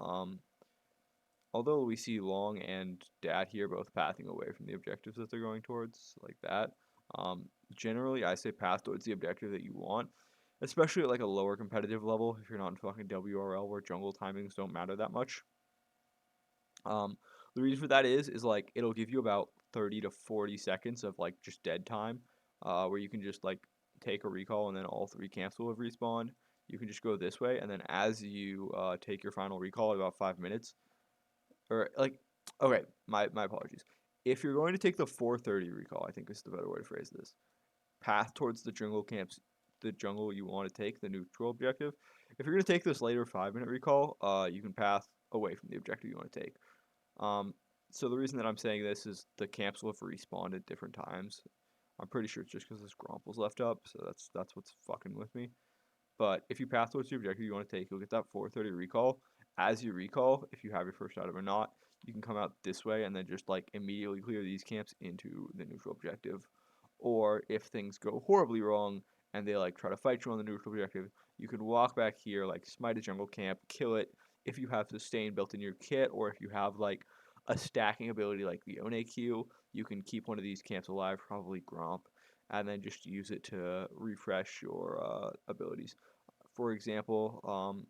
Although we see Long and Dat here both pathing away from the objectives that they're going towards, like that. Generally, I say path towards the objective that you want, especially at like a lower competitive level. If you're not in fucking WRL where jungle timings don't matter that much. Um, the reason for that is like it'll give you about 30 to 40 seconds of like just dead time, where you can just like take a recall and then all three camps will have respawned. You can just go this way, and then as you take your final recall at about 5 minutes, or like, okay, my apologies. If you're going to take the 430 recall, I think is the better way to phrase this. Path towards the jungle camps, the jungle you want to take, the neutral objective. If you're going to take this later 5 minute recall, you can path away from the objective you want to take. Um, so the reason that I'm saying this is the camps will have respawned at different times. I'm pretty sure it's just because this Gromp was left up, so that's what's fucking with me. But if you path towards the objective you want to take, you'll get that 430 recall. As you recall, if you have your first item or not, you can come out this way and then just like immediately clear these camps into the neutral objective. Or if things go horribly wrong and they like try to fight you on the neutral objective, you can walk back here, like smite a jungle camp, kill it. If you have sustain built in your kit, or if you have like a stacking ability like the One Q, you can keep one of these camps alive, probably Gromp, and then just use it to refresh your abilities. for example,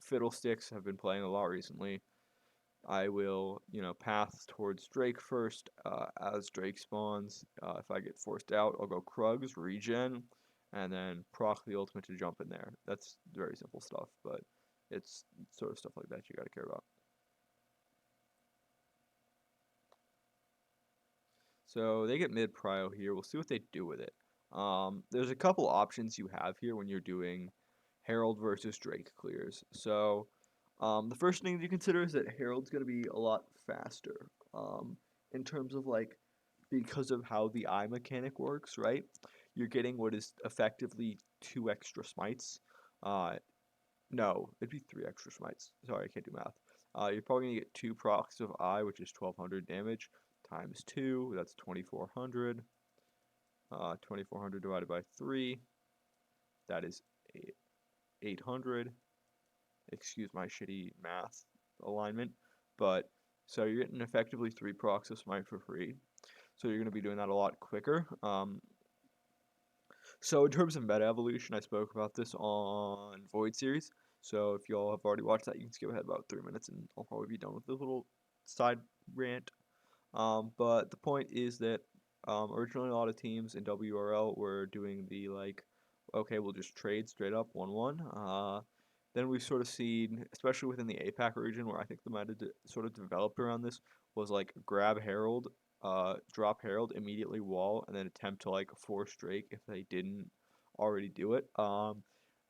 Fiddlesticks have been playing a lot recently. I will, path towards Drake first. As Drake spawns, if I get forced out, I'll go Krugs, regen, and then proc the ultimate to jump in there. That's very simple stuff, but it's sort of stuff like that you gotta care about. So they get mid prio here. We'll see what they do with it. There's a couple options you have here when you're doing Herald versus Drake clears. So the first thing to consider is that Herald's going to be a lot faster in terms of like because of how the eye mechanic works, right? You're getting what is effectively 2 extra smites. Uh, no, it'd be 3 extra smites. Sorry, I can't do math. You're probably gonna get 2 procs of eye, which is 1200 damage, times 2. That's 2400. 2400 divided by 3. That is 800. Excuse my shitty math alignment, but so you're getting effectively 3 procs of smite for free. So you're gonna be doing that a lot quicker. So in terms of meta evolution, I spoke about this on Void Series. So if y'all have already watched that, you can skip ahead about 3 minutes, and I'll probably be done with this little side rant. But the point is that originally a lot of teams in WRL were doing the like, okay, we'll just trade straight up 1-1. Then we've sort of seen, especially within the APAC region, where I think the meta sort of developed around this, was like grab Herald, drop Herald, immediately wall, and then attempt to like force Drake if they didn't already do it.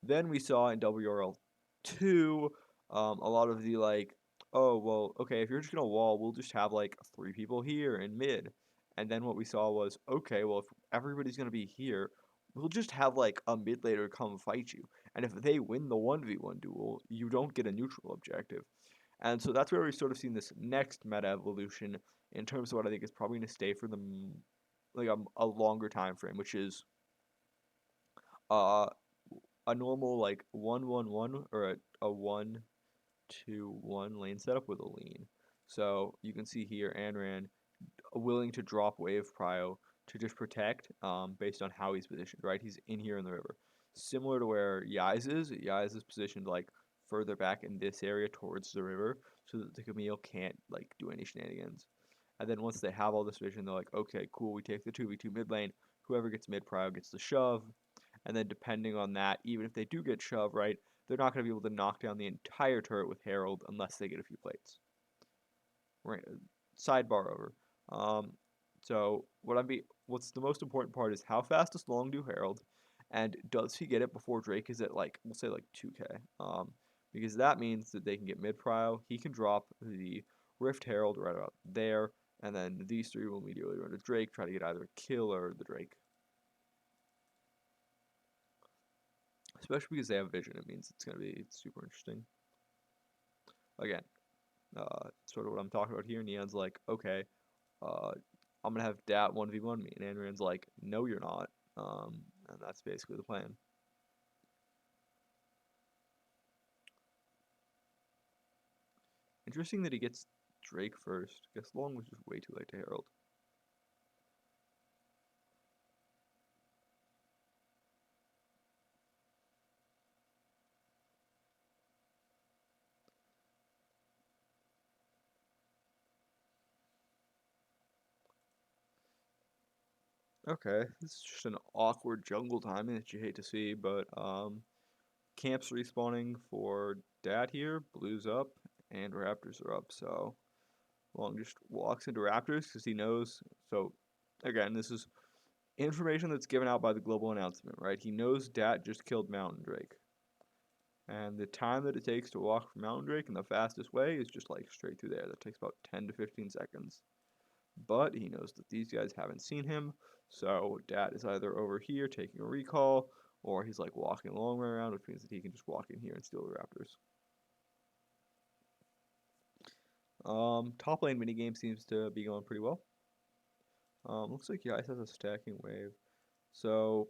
Then we saw in WRL2 a lot of the like, oh, well, okay, if you're just gonna wall, we'll just have like 3 people here in mid. And then what we saw was, okay, well, if everybody's gonna be here, we'll just have like a mid laner come fight you. And if they win the 1v1 duel, you don't get a neutral objective. And so that's where we've sort of seen this next meta evolution in terms of what I think is probably gonna stay for them like a longer time frame, which is uh a normal like 1-1-1 or a 1-2-1 lane setup with a lean. So you can see here Anran willing to drop wave prio to just protect based on how he's positioned, right? He's in here in the river. Similar to where Yais is. Yais is positioned like further back in this area towards the river so that the Camille can't like do any shenanigans. And then once they have all this vision, they're like, okay, cool, we take the 2v2 mid lane. Whoever gets mid prio gets the shove. And then depending on that, even if they do get shove, right, they're not going to be able to knock down the entire turret with Herald unless they get a few plates. Right, sidebar over. Um, so what's the most important part is how fast does Long do Herald, and does he get it before Drake is at like we'll say like 2K? Because that means that they can get mid prio. He can drop the Rift Herald right about there, and then these 3 will immediately run to Drake, try to get either a kill or the Drake. Especially because they have vision, it means it's gonna be super interesting. Again, sort of what I'm talking about here. Neon's like, okay, I'm gonna have Dat 1v1 me, and Anran's like, no, you're not. And that's basically the plan. Interesting that he gets Drake first. Guess Long was just way too late to Herald. Okay, this is just an awkward jungle timing that you hate to see, but camps respawning for Dat here, Blue's up, and Raptors are up, so Long just walks into Raptors because he knows. So, again, this is information that's given out by the global announcement, right? He knows Dat just killed Mountain Drake. And the time that it takes to walk from Mountain Drake in the fastest way is just like straight through there. That takes about 10 to 15 seconds. But he knows that these guys haven't seen him, so Dat is either over here taking a recall, or he's like walking a long way around, which means that he can just walk in here and steal the Raptors. Top lane minigame seems to be going pretty well. Looks like Yais has a stacking wave. So,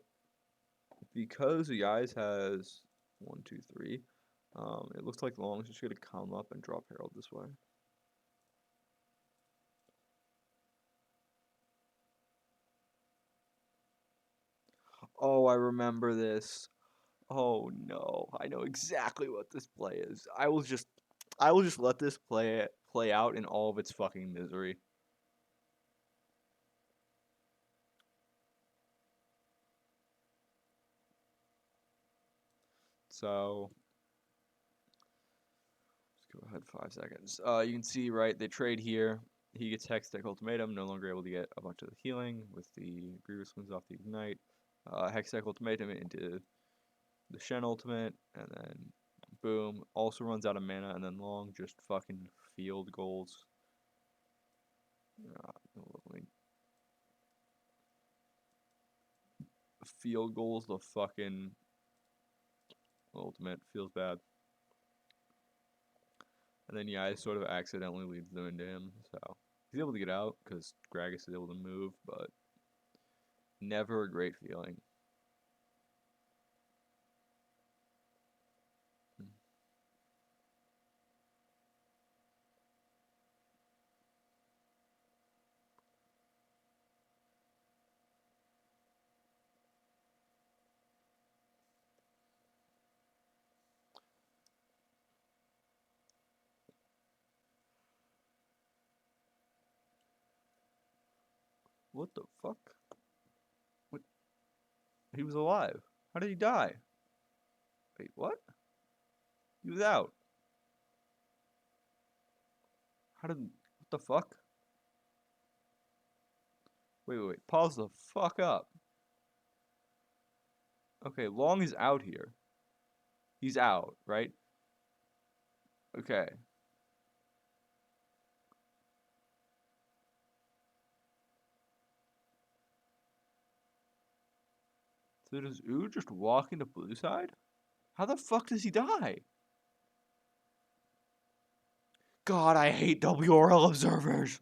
because Yais has 1, 2, 3, it looks like Long's just going to come up and drop Herald this way. Oh, I remember this. Oh no, I know exactly what this play is. I will just let this play out in all of its fucking misery. So let's go ahead 5 seconds. You can see right they trade here. He gets Hextech Ultimatum, no longer able to get a bunch of the healing with the Grievous Wounds off the Ignite. Hextech Ultimatum into the Shen Ultimate, and then boom, also runs out of mana, and then Long just fucking field goals. Field goals the fucking ultimate. Feels bad. And then yeah, I sort of accidentally leads them into him, so he's able to get out because Gragas is able to move, but never a great feeling. What the fuck? What? He was alive. How did he die? Wait, what? He was out. How did? What the fuck? Wait. Pause the fuck up. Okay, Long is out here. He's out, right? Okay. So does Ooh just walk into blue side? How the fuck does he die? God, I hate WRL observers.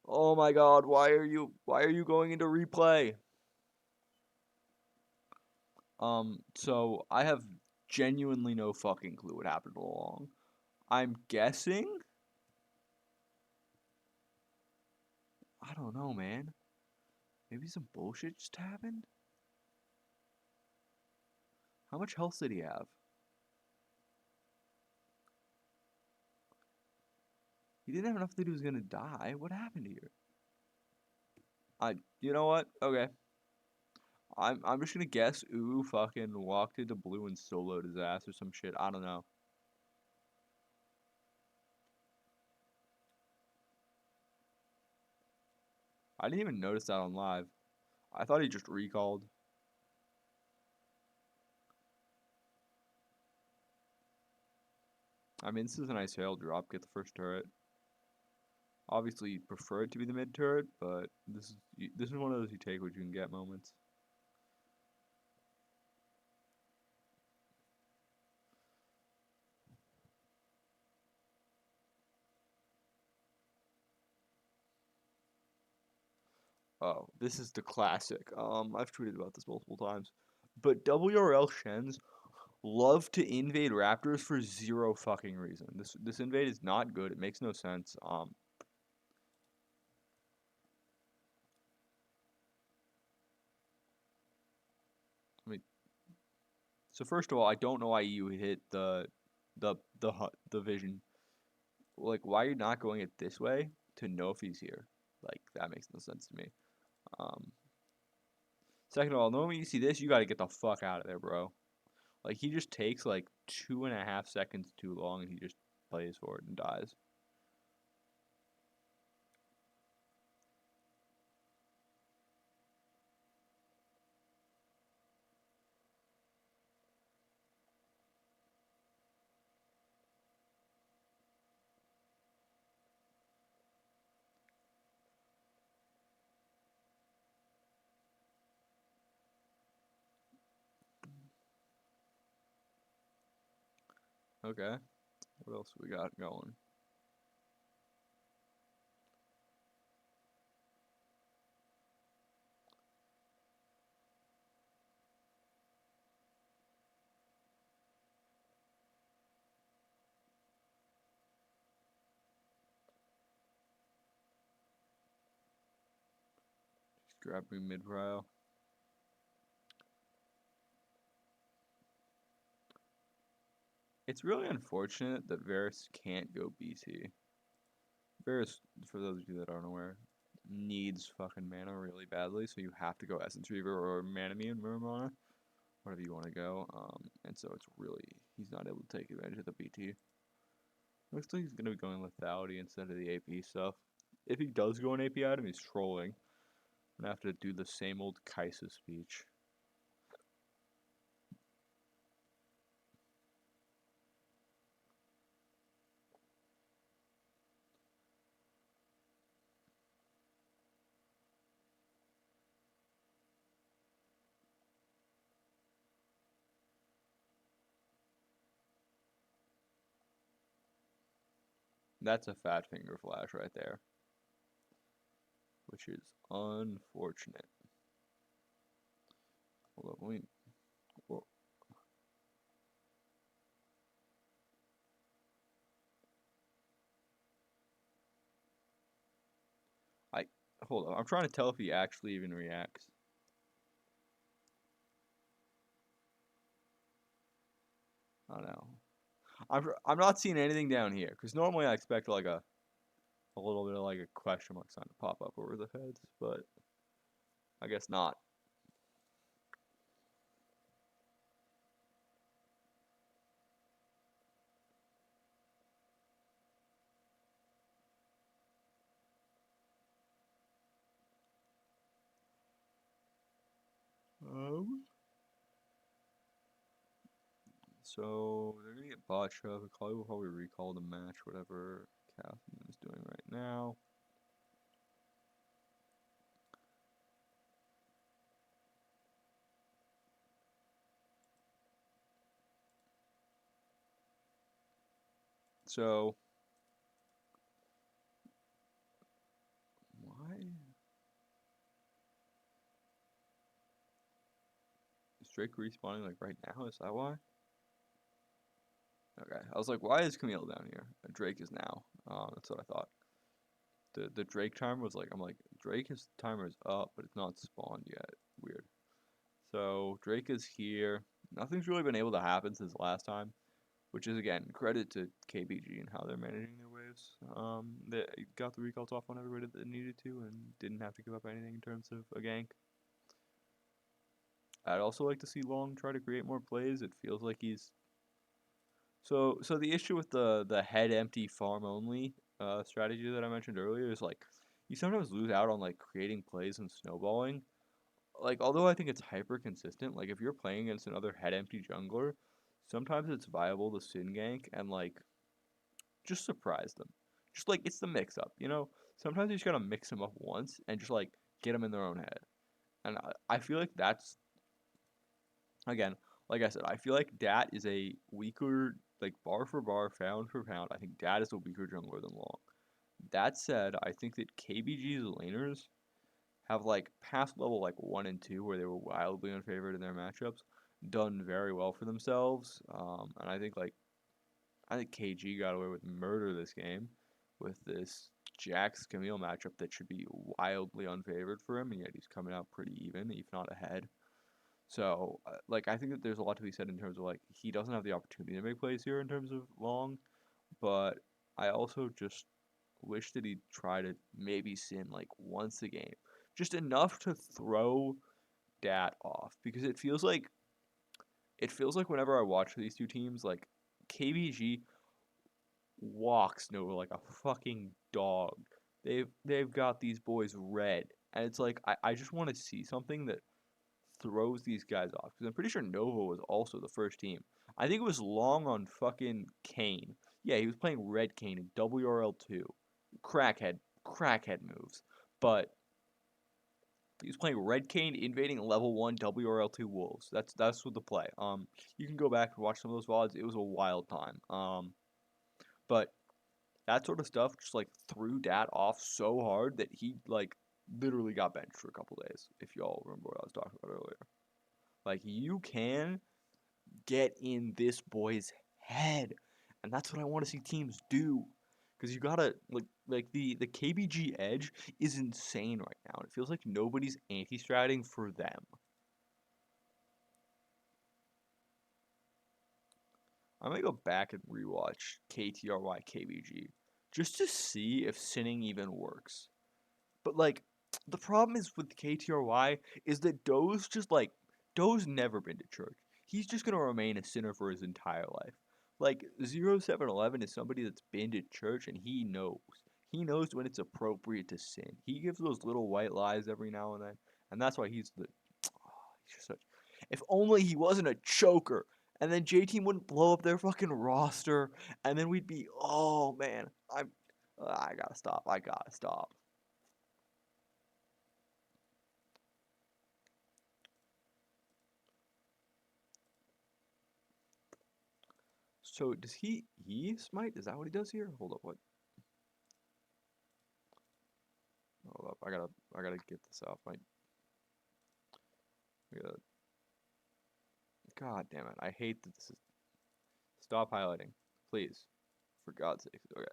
Oh my god, why are you going into replay? So I have genuinely no fucking clue what happened along. I'm guessing? I don't know, man. Maybe some bullshit just happened? How much health did he have? He didn't have enough that he was gonna die. What happened here? You know what? Okay. I'm just gonna guess Ooh fucking walked into blue and soloed his ass or some shit. I don't know. I didn't even notice that on live. I thought he just recalled. I mean, this is a nice hail drop. Get the first turret. Obviously, you'd prefer it to be the mid turret, but this is one of those you take what you can get moments. Oh, this is the classic. I've tweeted about this multiple times, but WRL Shens love to invade Raptors for zero fucking reason. This invade is not good. It makes no sense. I mean, so first of all, I don't know why you hit the vision. Like, why are you not going it this way to know if he's here? Like, that makes no sense to me. Um, Second of all, the moment you see this, you got to get the fuck out of there, bro. Like, he just takes like 2.5 seconds too long, and he just plays for it and dies. Okay, what else we got going? Just grab me mid prio. It's really unfortunate that Varus can't go BT. Varus, for those of you that aren't aware, needs fucking mana really badly, so you have to go Essence Reaver or Manamune Muramana, whatever you want to go. And so it's really, he's not able to take advantage of the BT. Looks like he's going to be going lethality instead of the AP stuff. If he does go an AP item, he's trolling. I'm going to have to do the same old Kaisa speech. That's a fat finger flash right there, which is unfortunate. Hold up, wait. Whoa. Hold on. I'm trying to tell if he actually even reacts. I don't know. I'm not seeing anything down here because normally I expect like a little bit of like a question mark sign to pop up over the heads, but I guess not. So they're gonna get bot shove. Kali will probably recall the match, whatever Catherine is doing right now. So why is Drake respawning like right now? Is that why? Okay, I was like, why is Camille down here? And Drake is now. That's what I thought. The Drake timer was like, I'm like, Drake's timer is up, but it's not spawned yet. Weird. So Drake is here. Nothing's really been able to happen since last time, which is again credit to KBG and how they're managing their waves. They got the recalls off on everybody that needed to and didn't have to give up anything in terms of a gank. I'd also like to see Long try to create more plays. It feels like he's so the issue with the head empty farm only strategy that I mentioned earlier is like you sometimes lose out on like creating plays and snowballing. Like although I think it's hyper consistent, like if you're playing against another head empty jungler, sometimes it's viable to sin gank and like just surprise them. Just like it's the mix up, you know? Sometimes you just gotta mix them up once and just like get them in their own head. And I feel like that's again, like I said, I feel like Dat is a weaker, like bar for bar, pound for pound. I think Dat is a weaker jungler than Long. That said, I think that KBG's laners have like past level like 1 and 2 where they were wildly unfavored in their matchups, done very well for themselves. And I think KG got away with murder this game with this Jax Camille matchup that should be wildly unfavored for him, and yet he's coming out pretty even, if not ahead. So, like, I think that there's a lot to be said in terms of like he doesn't have the opportunity to make plays here in terms of Long, but I also just wish that he'd try to maybe sin like once a game, just enough to throw Dat off because it feels like whenever I watch these two teams, like KBG walks Nova like a fucking dog. They've got these boys red, and it's like I just want to see something that throws these guys off because I'm pretty sure Nova was also the first team. I think it was Long on fucking Kane. Yeah, he was playing Red Kane in WRL2. Crackhead moves. But he was playing Red Kane invading level 1 WRL2 Wolves. That's what the play. You can go back and watch some of those VODs. It was a wild time. But that sort of stuff just like threw Dat off so hard that he like literally got benched for a couple days. If y'all remember what I was talking about earlier. Like you can get in this boy's head, and that's what I want to see teams do. Because you gotta the KBG edge is insane right now. It feels like nobody's anti-stratting for them. I'm gonna go back and rewatch KTRY KBG just to see if sinning even works. But like, the problem is with KTRY is that Doe's never been to church. He's just gonna remain a sinner for his entire life. Like 0711 is somebody that's been to church and he knows. He knows when it's appropriate to sin. He gives those little white lies every now and then, and that's why he's the. He's just such. If only he wasn't a choker, and then J Team wouldn't blow up their fucking roster, and then we'd be. Oh man, I gotta stop. I gotta stop. So does he smite? Is that what he does here? Hold up, what? Hold up, I gotta get this off my. I gotta, God damn it! I hate that this is. Stop highlighting, please, for God's sake. Okay.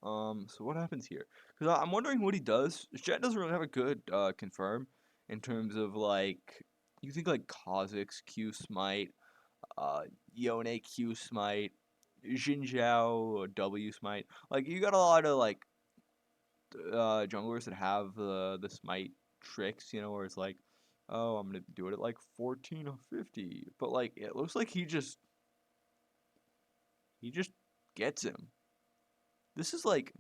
So what happens here? Because I'm wondering what he does. Jet doesn't really have a good confirm in terms of like you think like Kha'Zix Q smite, uh, Yone Q smite, Jinzhao W smite. Like you got a lot of like junglers that have the smite tricks, where it's like, oh, I'm gonna do it at like 14 or 50, but like it looks like he just gets him. This is like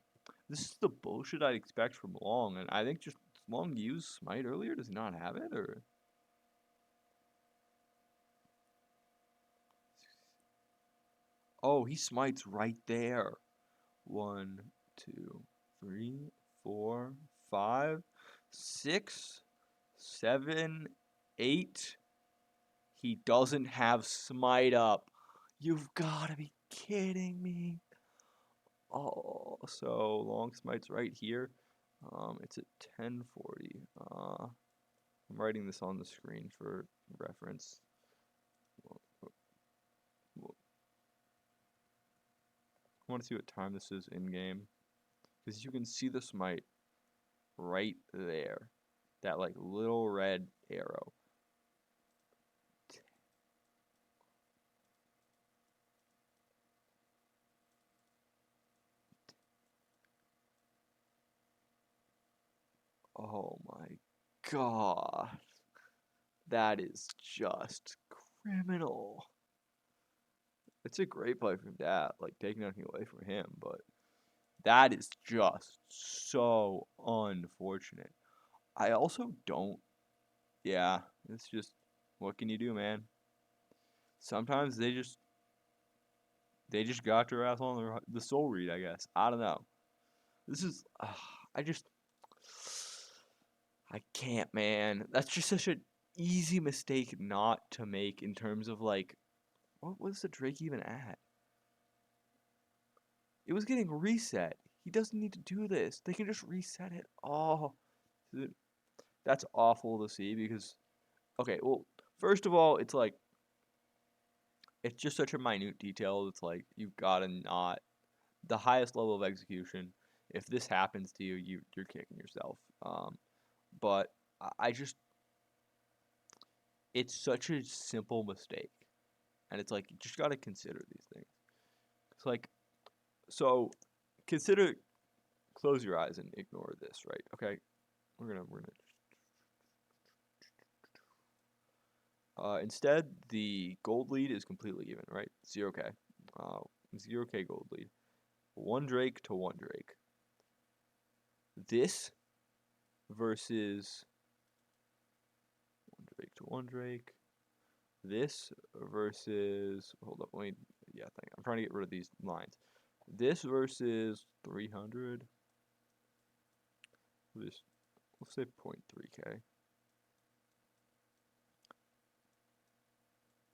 this is the bullshit I'd expect from Long, and I think just Long used smite earlier. Does he not have it or? Oh, he smites right there. One, two, three, four, five, six, seven, eight. He doesn't have smite up. You've got to be kidding me. Oh, so long smite's right here. It's at 1040. I'm writing this on the screen for reference. I want to see what time this is in game. Because you can see the smite right there. That like little red arrow. Oh my god. That is just criminal. It's a great play from Dad, like taking nothing away from him, but that is just so unfortunate. I also don't. Yeah, it's just what can you do, man? Sometimes they just got your ass on the soul read, I guess. I don't know. This is I just I can't, man. That's just such an easy mistake not to make in terms of like what was the Drake even at? It was getting reset. He doesn't need to do this. They can just reset it. Oh, that's awful to see because okay, well, first of all, it's like it's just such a minute detail. It's like you've got to not the highest level of execution. If this happens to you, you're kicking yourself. But I just it's such a simple mistake, and it's like you just got to consider these things. It's like so consider close your eyes and ignore this, right? Okay, we're gonna instead the gold lead is completely even, right? 0k, 0k gold lead, one Drake to one Drake. This versus one Drake to one Drake. This versus hold up, wait, yeah, I'm trying to get rid of these lines. This versus 300. This let's say 0.3k.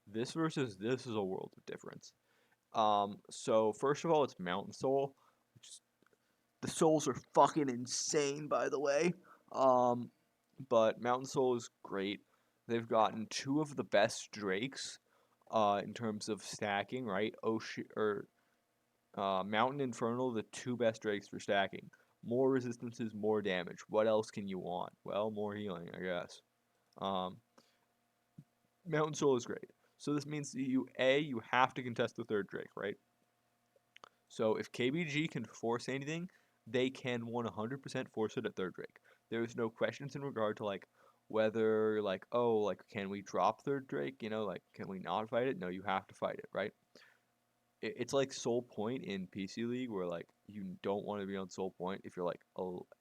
This versus this is a world of difference. So first of all, it's Mountain Soul, which is, the souls are fucking insane, by the way. Um, but Mountain Soul is great. They've gotten two of the best Drakes, in terms of stacking, right? Mountain Infernal, the two best Drakes for stacking. More resistances, more damage. What else can you want? Well, more healing, I guess. Um, Mountain Soul is great. So this means that you have to contest the third Drake, right? So if KBG can force anything, they can 100% force it at third Drake. There's no questions in regard to like whether like, oh, like can we drop third Drake, like can we not fight it? No, you have to fight it, right? It's like Soul Point in PC League where like you don't want to be on Soul Point if you're like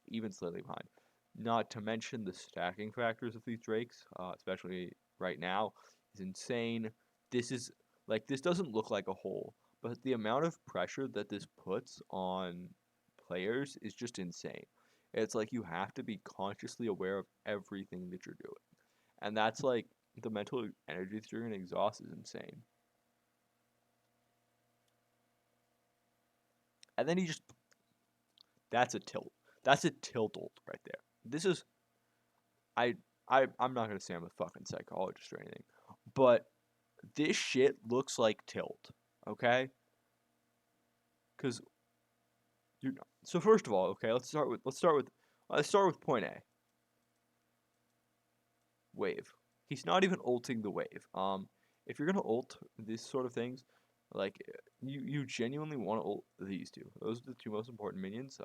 even slightly behind. Not to mention the stacking factors of these Drakes, especially right now, is insane. This doesn't look like a hole, but the amount of pressure that this puts on players is just insane. It's like you have to be consciously aware of everything that you're doing, and that's like the mental energy that you're gonna exhaust is insane. And then he just That's a tilt. That's a tilt ult right there. This is I I'm not gonna say I'm a fucking psychologist or anything, but this shit looks like tilt. Okay? Because you so first of all, okay, let's start with point A. Wave. He's not even ulting the wave. If you're gonna ult these sort of things, like you genuinely want to ult these two. Those are the two most important minions.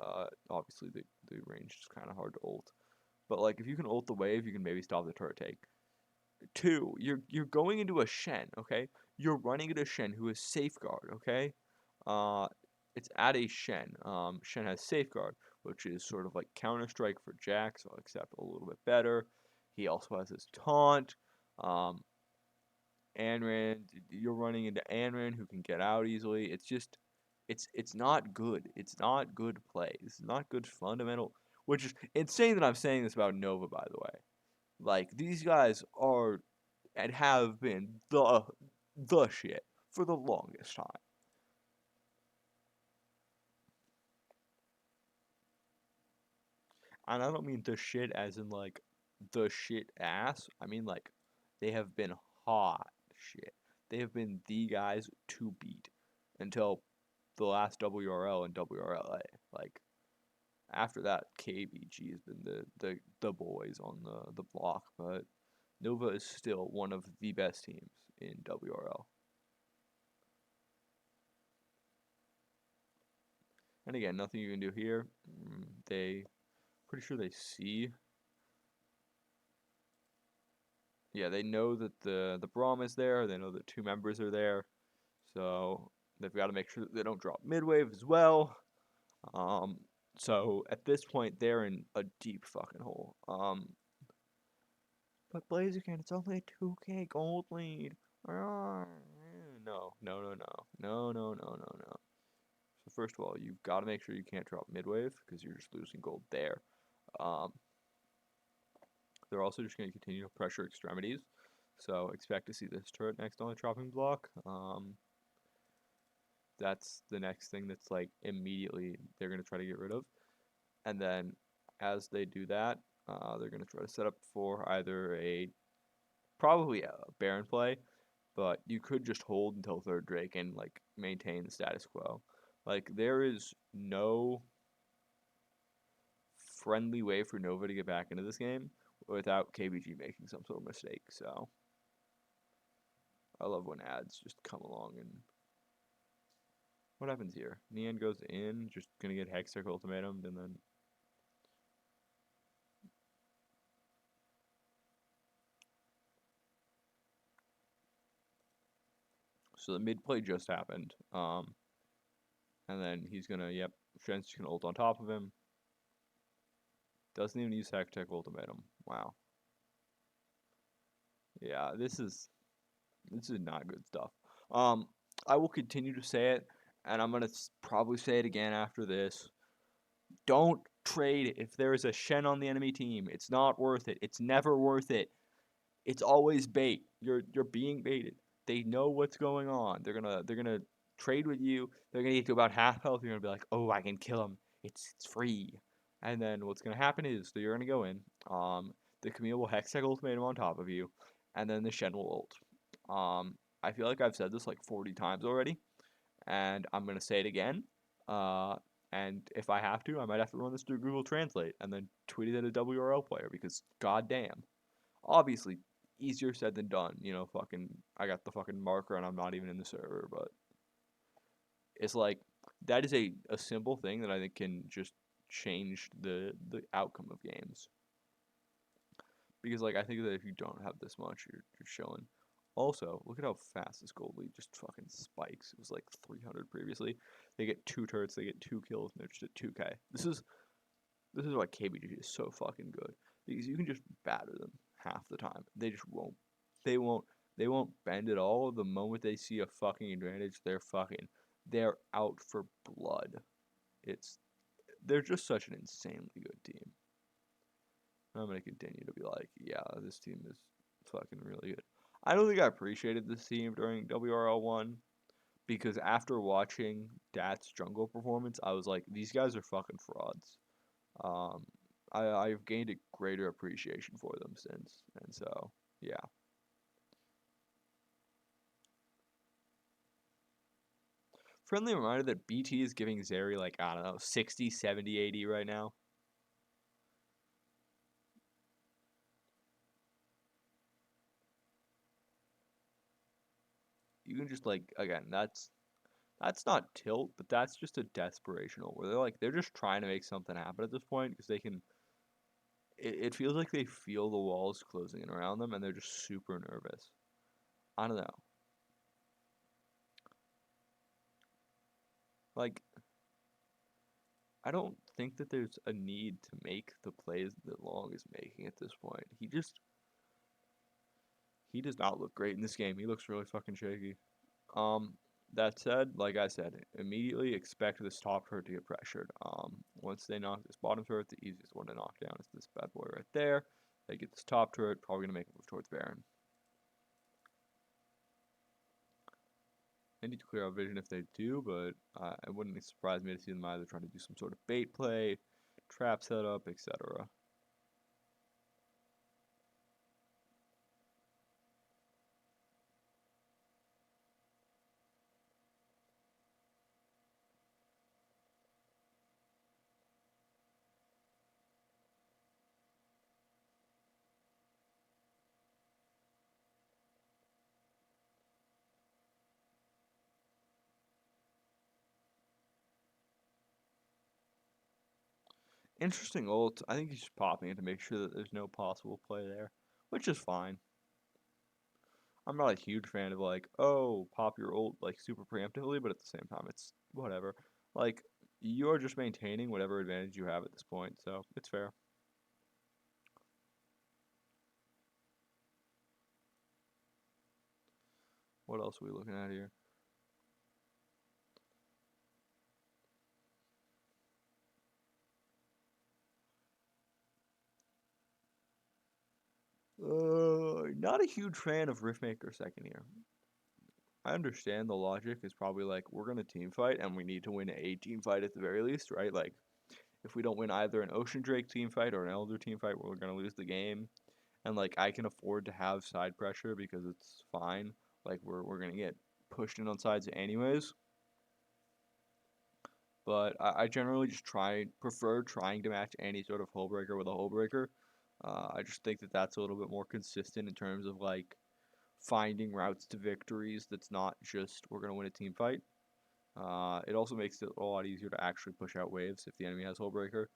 Obviously the range is kind of hard to ult. But like if you can ult the wave, you can maybe stop the turret take. Two, you're going into a Shen, okay? You're running into Shen who is safeguard, okay? Uh, it's at a Shen. Shen has safeguard, which is sort of like Counter Strike for Jack, so except a little bit better. He also has his taunt. Um, Anran, you're running into Anran who can get out easily. It's not good. It's not good play. This is not good fundamental. Which is insane that I'm saying this about Nova, by the way. Like these guys are and have been the shit for the longest time. And I don't mean the shit as in like the shit ass. I mean like they have been hot shit. They have been the guys to beat until the last WRL and WRLA. Like after that, KBG has been the boys on the block, but Nova is still one of the best teams in WRL. And again, nothing you can do here. They pretty sure they see. Yeah, they know that the Braum is there. They know that two members are there, so they've got to make sure that they don't drop midwave as well. Um, so at this point, they're in a deep fucking hole. But Blaziken, it's only a 2K gold lead. No, no, no, no, no, no, no, no, no. So first of all, you've got to make sure you can't drop midwave because you're just losing gold there. Um, they're also just going to continue to pressure extremities. So expect to see this turret next on the chopping block. That's the next thing that's like immediately they're going to try to get rid of. And then as they do that, they're going to try to set up for either probably a Baron play, but you could just hold until third Drake and like maintain the status quo. Like there is no friendly way for Nova to get back into this game without KBG making some sort of mistake. So I love when ads just come along and what happens here? Nian goes in, just gonna get Hextech ultimatum, and then so the mid play just happened. And then he's gonna Shen's just gonna ult on top of him. Doesn't even use Hextech ultimatum. Wow. Yeah, this is not good stuff. Um, I will continue to say it, and I'm gonna probably say it again after this. Don't trade if there is a Shen on the enemy team. It's not worth it. It's never worth it. It's always bait. You're being baited. They know what's going on. They're gonna trade with you. They're gonna get to about half health. You're gonna be like, oh, I can kill him. It's free. And then what's gonna happen is you're gonna go in. The Camille will hextech ultimatum on top of you, and then the Shen will ult. I feel like I've said this like 40 times already, and I'm gonna say it again. Uh, and if I have to, I might have to run this through Google Translate and then tweet it at a WRL player because goddamn. Obviously, easier said than done. You know, fucking, I got the fucking marker and I'm not even in the server, but it's like that is a simple thing that I think can just change the outcome of games. Because like I think that if you don't have this much, you're showing. Also, look at how fast this gold lead just fucking spikes. It was like 300 previously. They get 2 turrets, they get 2 kills, and they're just at 2K. This is why KBG is so fucking good because you can just batter them half the time. They just won't. They won't. They won't bend at all. The moment they see a fucking advantage, they're out for blood. It's they're just such an insanely good team. I'm gonna continue to be like, yeah, this team is fucking really good. I don't think I appreciated this team during WRL1 because after watching Dat's jungle performance, I was like, these guys are fucking frauds. Um, I've gained a greater appreciation for them since, and so yeah. Friendly reminder that BT is giving Zeri like I don't know 60, 70, 80 right now. You can just like again, that's not tilt, but that's just a desperational where they're just trying to make something happen at this point because they can. It feels like they feel the walls closing in around them and they're just super nervous. I don't know. Like I don't think that there's a need to make the plays that Long is making at this point. He does not look great in this game. He looks really fucking shaky. Um, that said, like I said, immediately expect this top turret to get pressured. Once they knock this bottom turret, the easiest one to knock down is this bad boy right there. They get this top turret, probably gonna make a move towards Baron. They need to clear out vision if they do, but it wouldn't surprise me to see them either trying to do some sort of bait play, trap setup, etc. Interesting ult. I think he's just popping it to make sure that there's no possible play there, which is fine. I'm not a huge fan of like, oh, pop your ult like super preemptively, but at the same time, it's whatever. Like, you are just maintaining whatever advantage you have at this point, so it's fair. What else are we looking at here? Not a huge fan of Riftmaker second here. I understand the logic is probably like we're gonna team fight and we need to win a team fight at the very least, right? Like if we don't win either an Ocean Drake team fight or an Elder team fight, we're gonna lose the game. And like I can afford to have side pressure because it's fine. Like we're gonna get pushed in on sides anyways. But I generally just prefer trying to match any sort of hull breaker with a hull breaker. I just think that that's a little bit more consistent in terms of like finding routes to victories. That's not just we're gonna win a team fight. It also makes it a lot easier to actually push out waves if the enemy has hull breaker.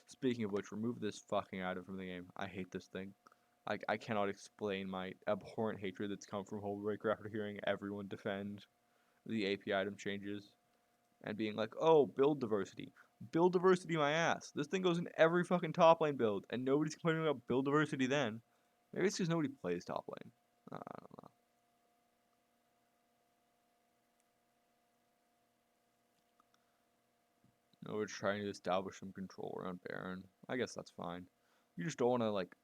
Speaking of which, remove this fucking item from the game. I hate this thing. I cannot explain my abhorrent hatred that's come from Hullbreaker after hearing everyone defend the AP item changes and being like, oh, build diversity. Build diversity my ass. This thing goes in every fucking top lane build, and nobody's complaining about build diversity then. Maybe it's because nobody plays top lane. I don't know. No, we're trying to establish some control around Baron. I guess that's fine. You just don't want to, like,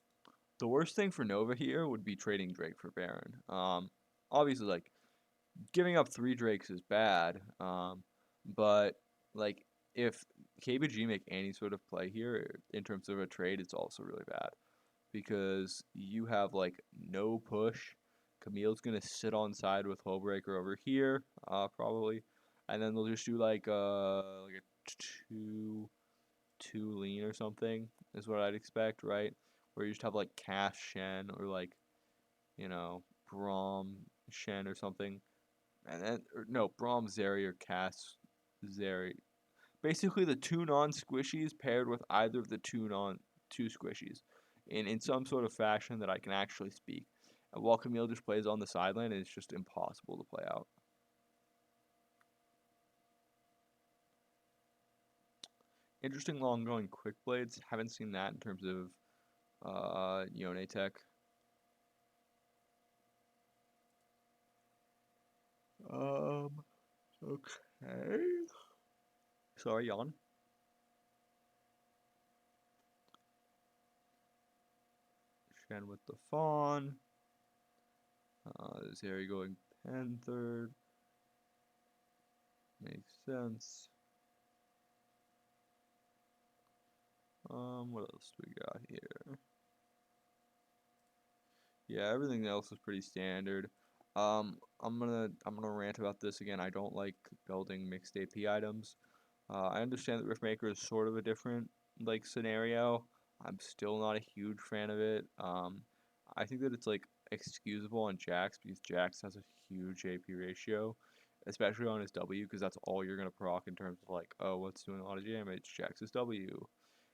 the worst thing for Nova here would be trading Drake for Baron. Obviously, like, giving up 3 Drakes is bad, but like if KBG make any sort of play here in terms of a trade, it's also really bad because you have like no push. Camille's gonna sit on side with Hullbreaker over here, probably, and then they'll just do like a two lean or something is what I'd expect, right? Where you just have like Cash Shen or like Braum, Shen or something, and then or no Braum, Zeri or Cass, Zeri. Basically, the two non-squishies paired with either of the two squishies, in some sort of fashion that I can actually speak. And while Camille just plays on the sideline, it's just impossible to play out. Interesting long going quick blades. Haven't seen that in terms of Yone tech. Okay. Sorry, yawn. Shen with the fawn. Zeri going pen third. Makes sense. What else do we got here? Yeah, everything else is pretty standard. I'm gonna rant about this again. I don't like building mixed AP items. I understand that Riftmaker is sort of a different like scenario. I'm still not a huge fan of it. I think that it's like excusable on Jax because Jax has a huge AP ratio, especially on his W because that's all you're gonna proc in terms of like, oh, what's doing a lot of damage? Jax's W.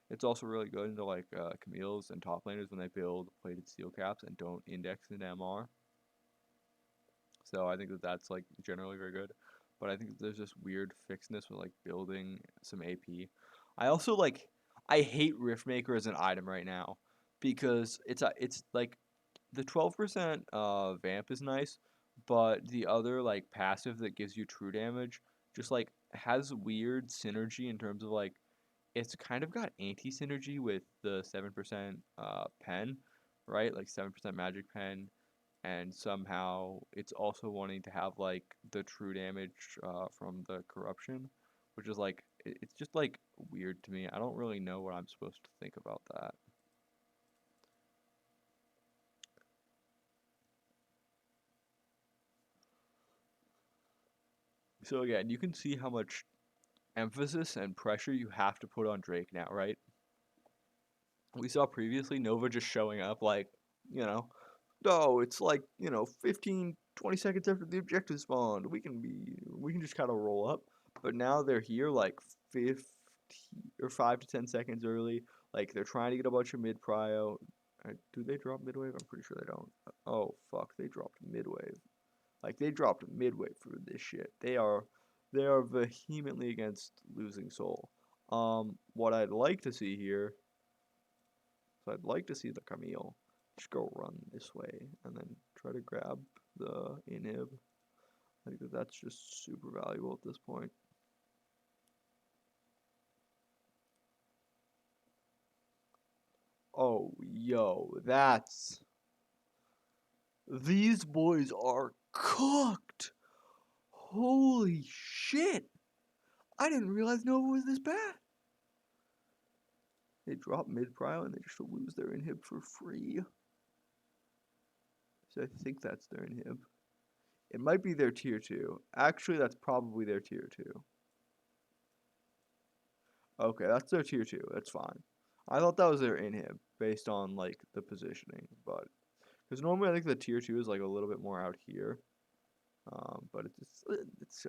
It's also really good into like Camille's and top laners when they build plated steel caps and don't index into MR. So I think that that's like generally very good. But I think there's this weird fixedness with like building some AP. I also like I hate Riftmaker as an item right now because it's like the 12% vamp is nice, but the other like passive that gives you true damage just like has weird synergy in terms of like it's kind of got anti synergy with the 7% pen, right? Like 7% magic pen, and somehow it's also wanting to have like the true damage from the corruption, which is like it's just like weird to me. I don't really know what I'm supposed to think about that. So again, you can see how much emphasis and pressure you have to put on Drake now, right? We saw previously Nova just showing up like, you know, oh, it's like, 15, 20 seconds after the objective spawned. We can just kind of roll up. But now they're here like 50 or 5 to 10 seconds early. Like they're trying to get a bunch of mid prio. Do they drop mid wave? I'm pretty sure they don't. Oh, fuck, they dropped mid wave. Like they dropped mid wave for this shit. They are vehemently against losing soul. What I'd like to see here, so I'd like to see the Camille just go run this way and then try to grab the inhib. I think that that's just super valuable at this point. Oh, yo, these boys are cooked. Holy shit. I didn't realize Nova was this bad. They drop mid-prio and they just lose their inhib for free. So I think that's their inhib. It might be their tier 2. Actually, that's probably their tier 2. Okay, that's their tier 2. That's fine. I thought that was their inhib based on like the positioning, but because normally I think the tier 2 is like a little bit more out here. But it's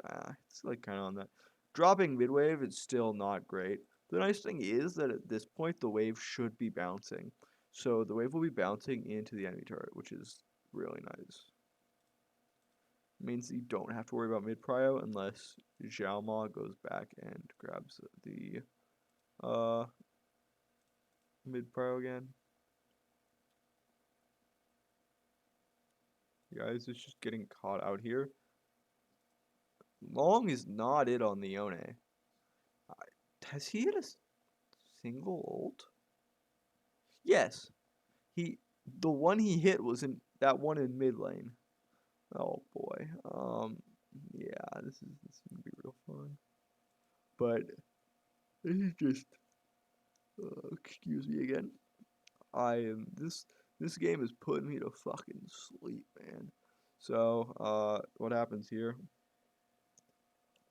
like kind of on that. Dropping mid wave is still not great. The nice thing is that at this point the wave should be bouncing, so the wave will be bouncing into the enemy turret, which is really nice. It means you don't have to worry about mid prio unless Xiaoma goes back and grabs the mid prio again. Guys, it's just getting caught out here. Long is not it on the Yone. Has he hit a single ult? Yes. The one he hit was in that one in mid lane. Oh boy. Yeah, this is gonna be real fun. But this is just excuse me again. This game is putting me to fucking sleep, man. So, what happens here?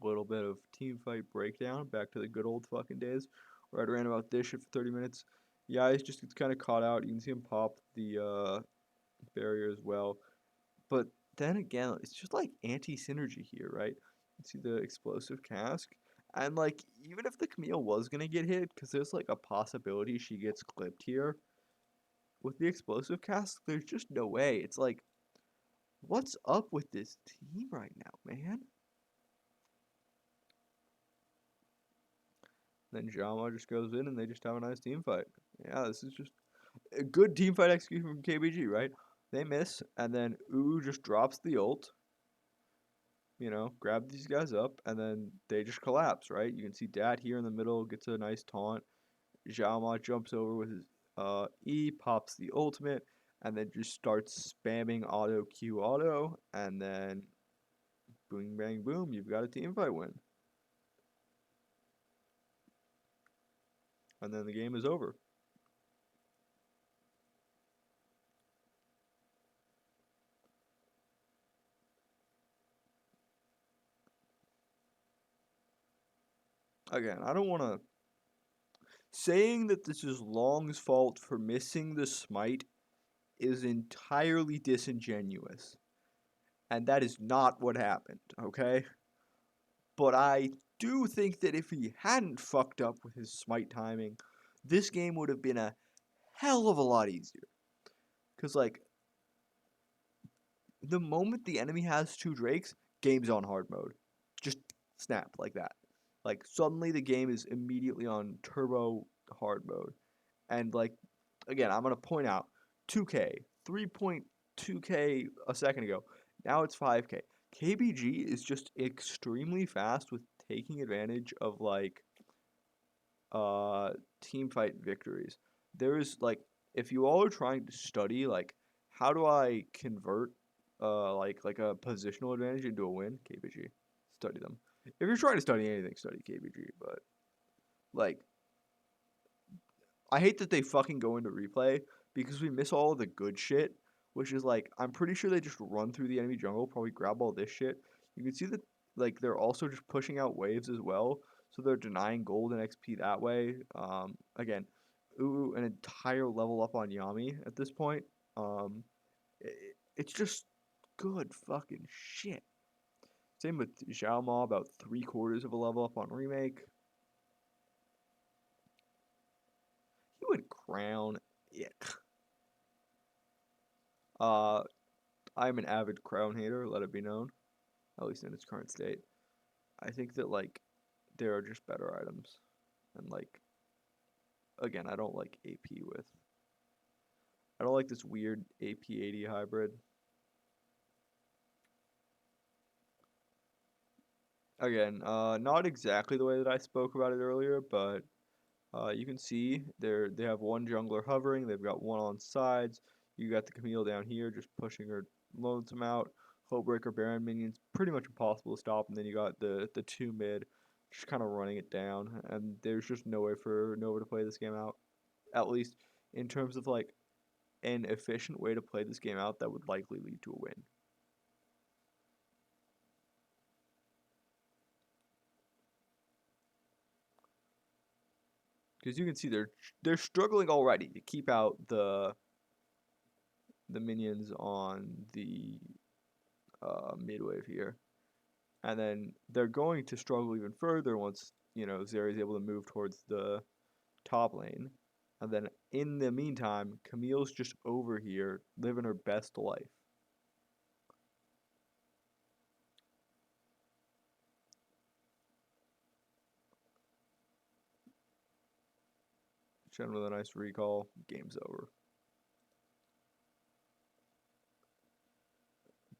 A little bit of team fight breakdown, back to the good old fucking days where I'd ran about this shit for 30 minutes. Yeah, he's just gets kind of caught out. You can see him pop the barrier as well. But then again, it's just like anti-synergy here, right? You see the explosive cask, and like even if the Camille was gonna get hit, because there's like a possibility she gets clipped here with the explosive cask, there's just no way. It's like, what's up with this team right now, man? Then Jama just goes in and they just have a nice team fight. Yeah, this is just a good team fight execution from KBG, right? They miss, and then just drops the ult, grab these guys up, and then they just collapse, right? You can see Dad here in the middle gets a nice taunt. Xiaoma jumps over with his E, pops the ultimate, and then just starts spamming auto Q auto, and then boom bang boom, you've got a team fight win. And then the game is over. Again, I don't want to saying that this is Long's fault for missing the smite is entirely disingenuous. And that is not what happened, okay? But I do think that if he hadn't fucked up with his smite timing, this game would have been a hell of a lot easier. Because, like, the moment the enemy has two Drakes, game's on hard mode. Just snap like that. Like, suddenly the game is immediately on turbo hard mode. And, like, again, I'm going to point out 2K, 3.2K a second ago. Now it's 5K. KBG is just extremely fast with taking advantage of, like, team fight victories. There's like if you all are trying to study like how do I convert like a positional advantage into a win, KBG. Study them. If you're trying to study anything, study KBG, but like I hate that they fucking go into replay because we miss all of the good shit, which is like I'm pretty sure they just run through the enemy jungle, probably grab all this shit. You can see that like they're also just pushing out waves as well, so they're denying gold and XP that way. Again, an entire level up on Yami at this point. Um, it's just good fucking shit. Same with Xiao Ma, about 3/4 of a level up on remake. He would crown. Ick. Uh, I'm an avid crown hater, let it be known, at least in its current state. I think that like there are just better items, and like again, I don't like AP with. I don't like this weird AP80 hybrid. Again, not exactly the way that I spoke about it earlier, but you can see they have one jungler hovering. They've got one on sides. You got the Camille down here just pushing her lonesome out. Hullbreaker Baron minions pretty much impossible to stop, and then you got the two mid just kind of running it down. And there's just no way for Nova to play this game out, at least in terms of like an efficient way to play this game out that would likely lead to a win. Because you can see they're struggling already to keep out the minions on the mid wave here. And then they're going to struggle even further once, Zeri is able to move towards the top lane. And then in the meantime, Camille's just over here living her best life. Shen with a nice recall. Game's over.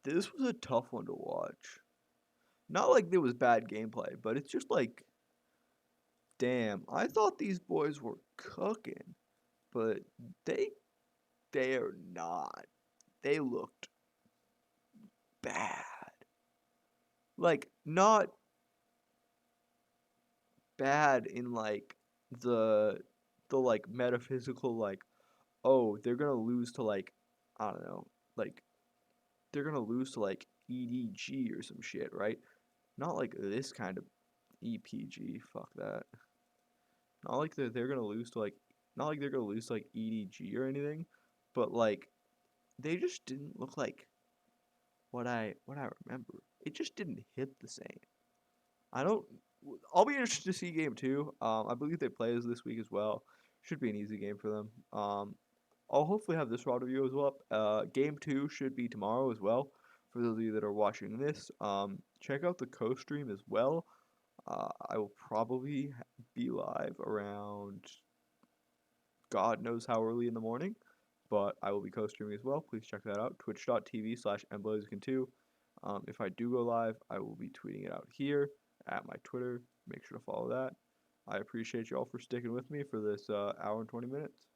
This was a tough one to watch. Not like there was bad gameplay, but it's just like, damn, I thought these boys were cooking, but they they're not. They looked bad. Like not bad in like the the like metaphysical like oh they're gonna lose to like I don't know like they're gonna lose to like EDG or some shit, right? Not like this kind of EPG. Fuck that. Not like they're gonna lose to like not like they're gonna lose to like EDG or anything, but like they just didn't look like what I remember. It just didn't hit the same. I don't. I'll be interested to see game two. I believe they play us this week as well. Should be an easy game for them. I'll hopefully have this raw review as well. Game two should be tomorrow as well. For those of you that are watching this, check out the co-stream as well. I will probably be live around God knows how early in the morning, but I will be co-streaming as well. Please check that out. Twitch.tv/mblaziken2. If I do go live, I will be tweeting it out here at my Twitter. Make sure to follow that. I appreciate you all for sticking with me for this hour and 20 minutes.